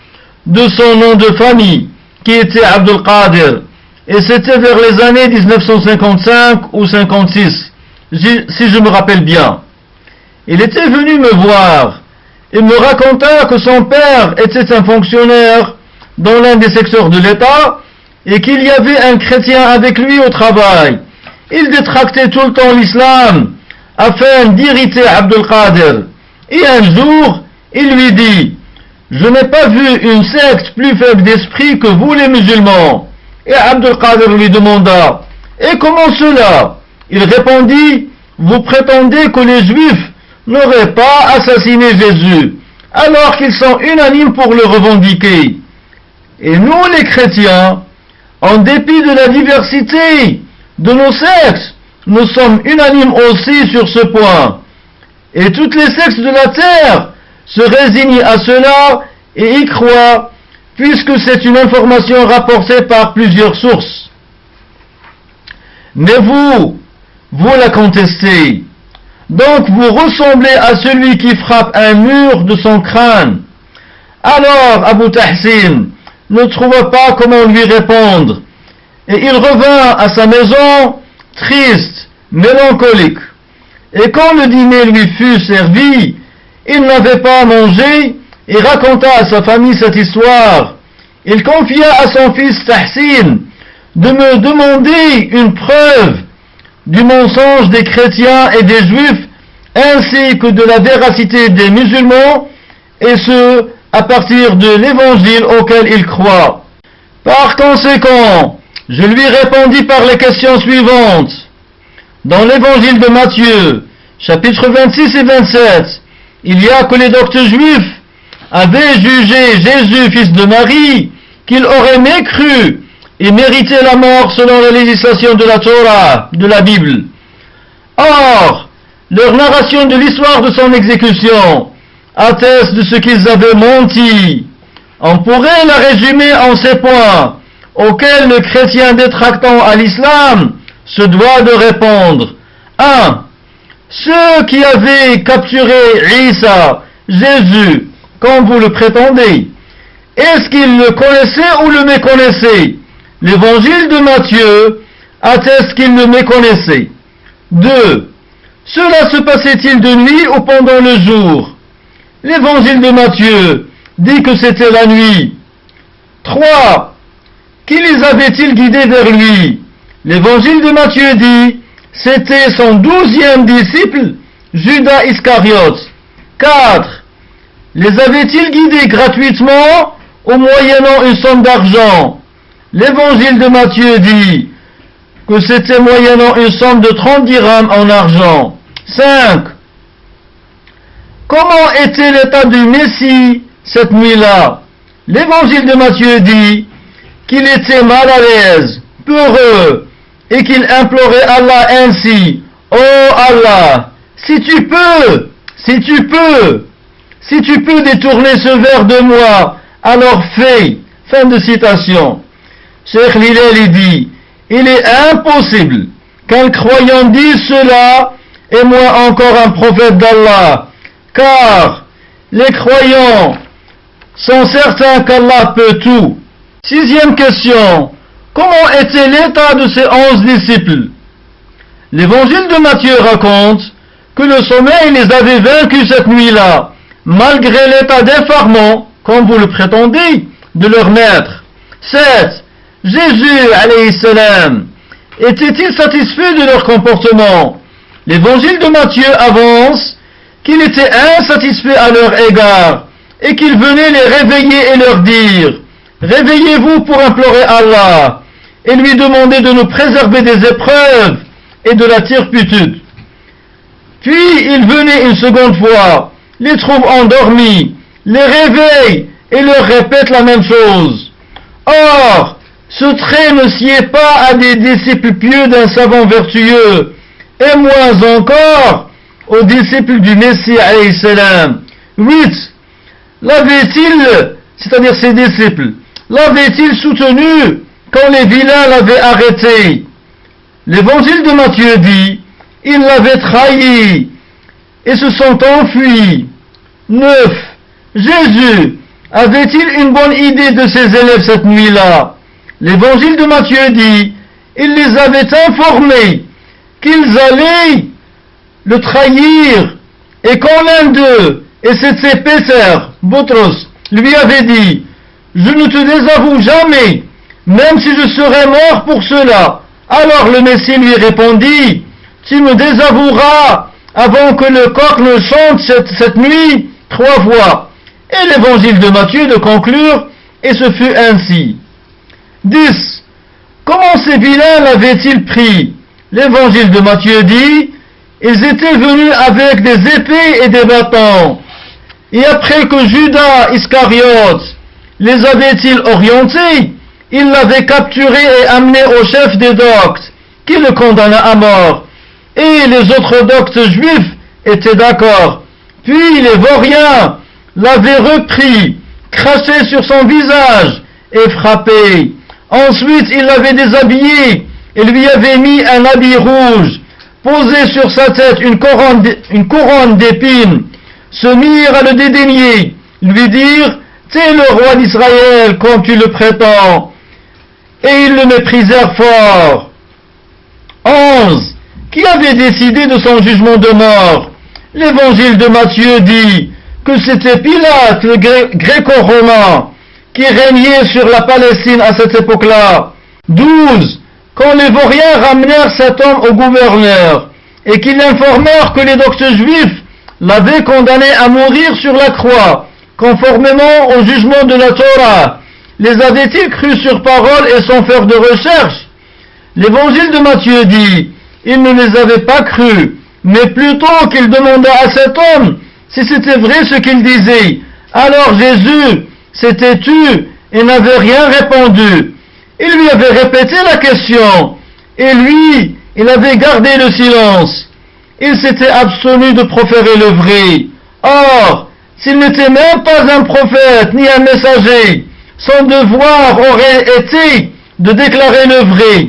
de son nom de famille, qui était Abdul Qadir. Et c'était vers les années 1955 ou 56, si je me rappelle bien. Il était venu me voir et me raconta que son père était un fonctionnaire dans l'un des secteurs de l'État et qu'il y avait un chrétien avec lui au travail. Il détractait tout le temps l'islam afin d'irriter Abdul Qadir. Et un jour, il lui dit: je n'ai pas vu une secte plus faible d'esprit que vous les musulmans. Et Abdul Qadir lui demanda: et comment cela? Il répondit: vous prétendez que les juifs n'auraient pas assassiné Jésus, alors qu'ils sont unanimes pour le revendiquer. Et nous les chrétiens, en dépit de la diversité de nos sectes, nous sommes unanimes aussi sur ce point. Et toutes les sectes de la terre se résignent à cela et y croient, puisque c'est une information rapportée par plusieurs sources. Mais vous la contestez. Donc vous ressemblez à celui qui frappe un mur de son crâne. Alors Abu Tahsin ne trouva pas comment lui répondre, et il revint à sa maison, triste, mélancolique. Et quand le dîner lui fut servi, il n'avait pas mangé, et raconta à sa famille cette histoire. Il confia à son fils Tahsin de me demander une preuve du mensonge des chrétiens et des juifs, ainsi que de la véracité des musulmans, et ce, à partir de l'évangile auquel ils croient. Par conséquent, je lui répondis par les questions suivantes. Dans l'évangile de Matthieu, chapitre 26 et 27, il y a que les docteurs juifs avaient jugé Jésus, fils de Marie, qu'il aurait mécru et mérité la mort selon la législation de la Torah, de la Bible. Or, leur narration de l'histoire de son exécution atteste de ce qu'ils avaient menti. On pourrait la résumer en ces points, auxquels le chrétien détractant à l'islam se doit de répondre. 1. Ceux qui avaient capturé Isa, Jésus, comme vous le prétendez, est-ce qu'ils le connaissaient ou le méconnaissaient? L'évangile de Matthieu atteste qu'ils le méconnaissaient. 2. Cela se passait-il de nuit ou pendant le jour? L'évangile de Matthieu dit que c'était la nuit. 3. Qui les avait-il guidés vers lui? L'évangile de Matthieu dit: c'était son 12e disciple, Judas Iscariote. 4. Les avait-il guidés gratuitement ou moyennant une somme d'argent? L'évangile de Matthieu dit que c'était moyennant une somme de 30 dirhams en argent. 5. Comment était l'état du Messie cette nuit-là? L'évangile de Matthieu dit qu'il était mal à l'aise, peureux, et qu'il implorait Allah ainsi: oh Allah, si tu peux détourner ce verre de moi, alors fais. Fin de citation. Cheikh Lilali dit: il est impossible qu'un croyant dise cela, et moi encore un prophète d'Allah, car les croyants sont certains qu'Allah peut tout. 6e question. Comment était l'état de ces 11 disciples? L'évangile de Matthieu raconte que le sommeil les avait vaincus cette nuit-là, malgré l'état d'effarement, comme vous le prétendez, de leur maître. 7. Jésus, alayhi salam, était-il satisfait de leur comportement? L'évangile de Matthieu avance qu'il était insatisfait à leur égard, et qu'il venait les réveiller et leur dire: réveillez-vous pour implorer Allah et lui demander de nous préserver des épreuves et de la turpitude. Puis il venait une seconde fois, les trouve endormis, les réveille et leur répète la même chose. Or, ce trait ne sied pas à des disciples pieux d'un savant vertueux, et moins encore aux disciples du Messie alayhi salam. 8. L'avait-il, c'est-à-dire ses disciples, l'avait-il soutenu quand les vilains l'avaient arrêté? L'évangile de Matthieu dit: ils l'avaient trahi et se sont enfuis. 9. Jésus avait-il une bonne idée de ses élèves cette nuit-là? L'évangile de Matthieu dit: il les avait informés qu'ils allaient le trahir, et quand l'un d'eux, et c'était Péter, Botros, lui avait dit: je ne te désavoue jamais, même si je serais mort pour cela. Alors le Messie lui répondit: tu me désavoueras avant que le coq ne chante cette nuit 3 fois. Et l'évangile de Matthieu de conclure: et ce fut ainsi. 10. Comment ces vilains l'avaient-ils pris? L'évangile de Matthieu dit: ils étaient venus avec des épées et des bâtons. Et après que Judas Iscariote les avait-il orientés, il l'avait capturé et amené au chef des doctes, qui le condamna à mort. Et les autres doctes juifs étaient d'accord. Puis les vauriens l'avaient repris, craché sur son visage et frappé. Ensuite, il l'avait déshabillé et lui avait mis un habit rouge, posé sur sa tête une couronne d'épines, se mirent à le dédaigner, lui dirent: t'es le roi d'Israël comme tu le prétends. Et ils le méprisèrent fort. 11. Qui avait décidé de son jugement de mort? L'évangile de Matthieu dit que c'était Pilate, le gréco-romain, qui régnait sur la Palestine à cette époque-là. 12. Quand les vauriens ramenèrent cet homme au gouverneur, et qu'ils l'informèrent que les doctes juifs l'avaient condamné à mourir sur la croix, conformément au jugement de la Torah, les avait-il crus sur parole et sans faire de recherche? L'évangile de Matthieu dit: il ne les avait pas crus, mais plutôt qu'il demanda à cet homme si c'était vrai ce qu'il disait. Alors Jésus s'était tu et n'avait rien répondu. Il lui avait répété la question, et lui, il avait gardé le silence. Il s'était abstenu de proférer le vrai. Or, s'il n'était même pas un prophète ni un messager, son devoir aurait été de déclarer le vrai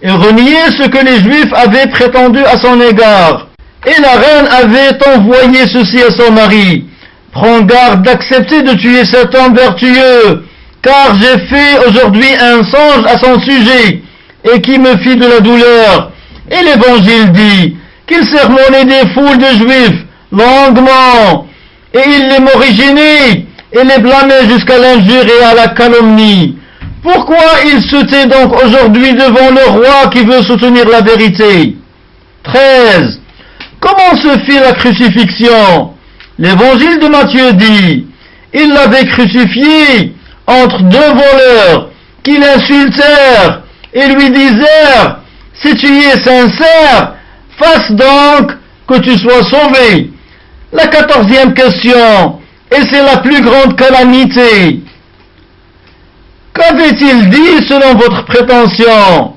et renier ce que les Juifs avaient prétendu à son égard. Et la reine avait envoyé ceci à son mari: prends garde d'accepter de tuer cet homme vertueux, car j'ai fait aujourd'hui un songe à son sujet, et qui me fit de la douleur. Et l'évangile dit qu'il sermonnait des foules de Juifs longuement, et il les morigénait et les blâmait jusqu'à l'injure et à la calomnie. Pourquoi il se tait donc aujourd'hui devant le roi qui veut soutenir la vérité? 13. Comment se fit la crucifixion? L'évangile de Matthieu dit: ils l'avaient crucifié entre 2 voleurs qui l'insultèrent et lui disèrent: si tu y es sincère, fasse donc que tu sois sauvé. La 14e question, et c'est la plus grande calamité. Qu'avait-il dit selon votre prétention?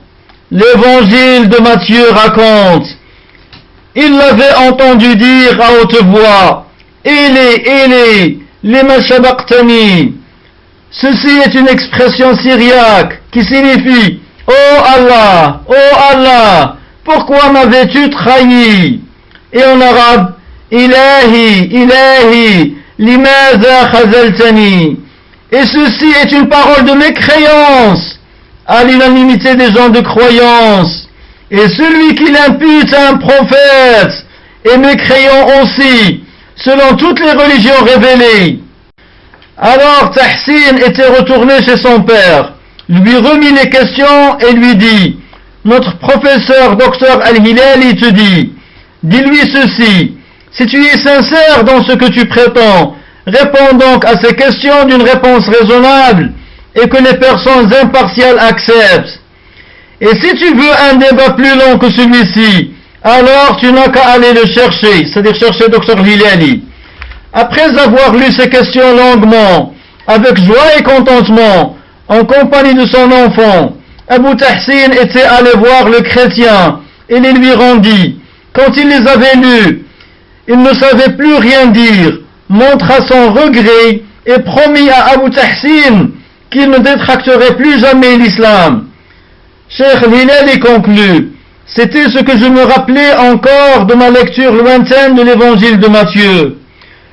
L'évangile de Matthieu raconte: il l'avait entendu dire à haute voix: Élé, lema sabaqtani. Ceci est une expression syriaque qui signifie: oh Allah, pourquoi m'avais-tu trahi? Et en arabe: Ilahi, limadha khazaltani. Et ceci est une parole de mécréance à l'unanimité des gens de croyance. Et celui qui l'impute à un prophète est mécréant aussi, selon toutes les religions révélées. Alors Tahsin était retourné chez son père, lui remit les questions et lui dit: notre professeur docteur Al-Hilali te dit, dis-lui ceci: si tu es sincère dans ce que tu prétends, Réponds donc à ces questions d'une réponse raisonnable et que les personnes impartiales acceptent. Et si tu veux un débat plus long que celui-ci, alors tu n'as qu'à aller le chercher, c'est-à-dire chercher Dr Hilali. Après avoir lu ces questions longuement, avec joie et contentement, en compagnie de son enfant, Abu Tahsin était allé voir le chrétien et les lui rendit. Quand il les avait lus, il ne savait plus rien dire, montra son regret et promit à Abu Tahsin qu'il ne détracterait plus jamais l'islam. Cheikh Hilali conclut, c'était ce que je me rappelais encore de ma lecture lointaine de l'évangile de Matthieu.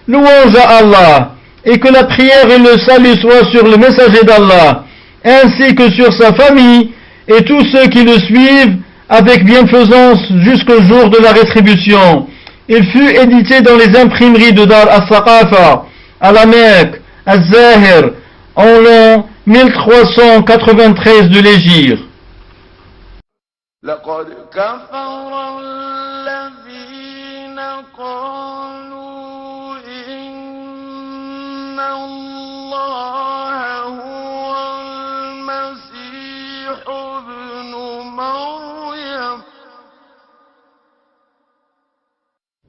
Louange à Allah, et que la prière et le salut soient sur le messager d'Allah, ainsi que sur sa famille et tous ceux qui le suivent avec bienfaisance jusqu'au jour de la rétribution. Il fut édité dans les imprimeries de Dar al-Thaqafa, à la Mecque, à Zahir, en l'an 1393 de l'Hégire. لقد كفر الذين قالوا إن الله هو المسيح ابن مريم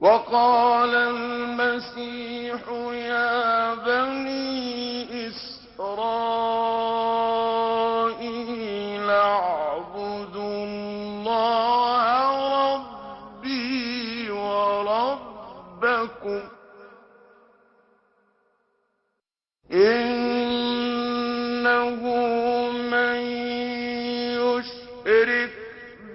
وقال المسيح يا بني إسرائيل اعبدوا الله ربي وربكم إنه من يشرك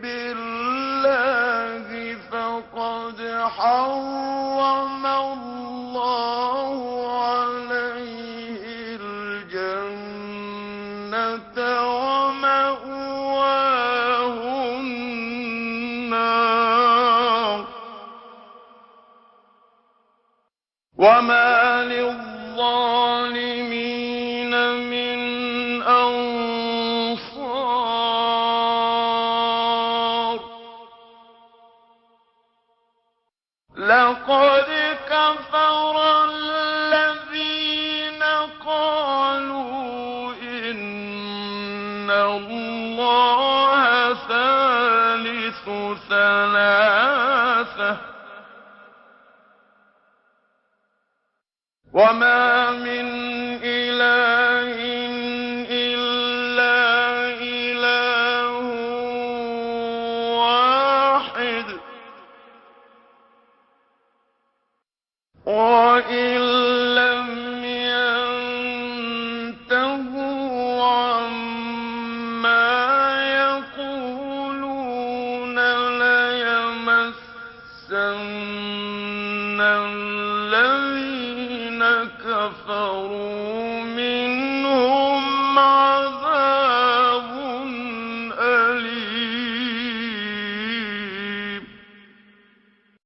بالله فقد حرم الله عليه الجنة ومأواه النار وما للظالمين من أنصار لقد كفر الذين قالوا إن الله ثالث ثلاثة وما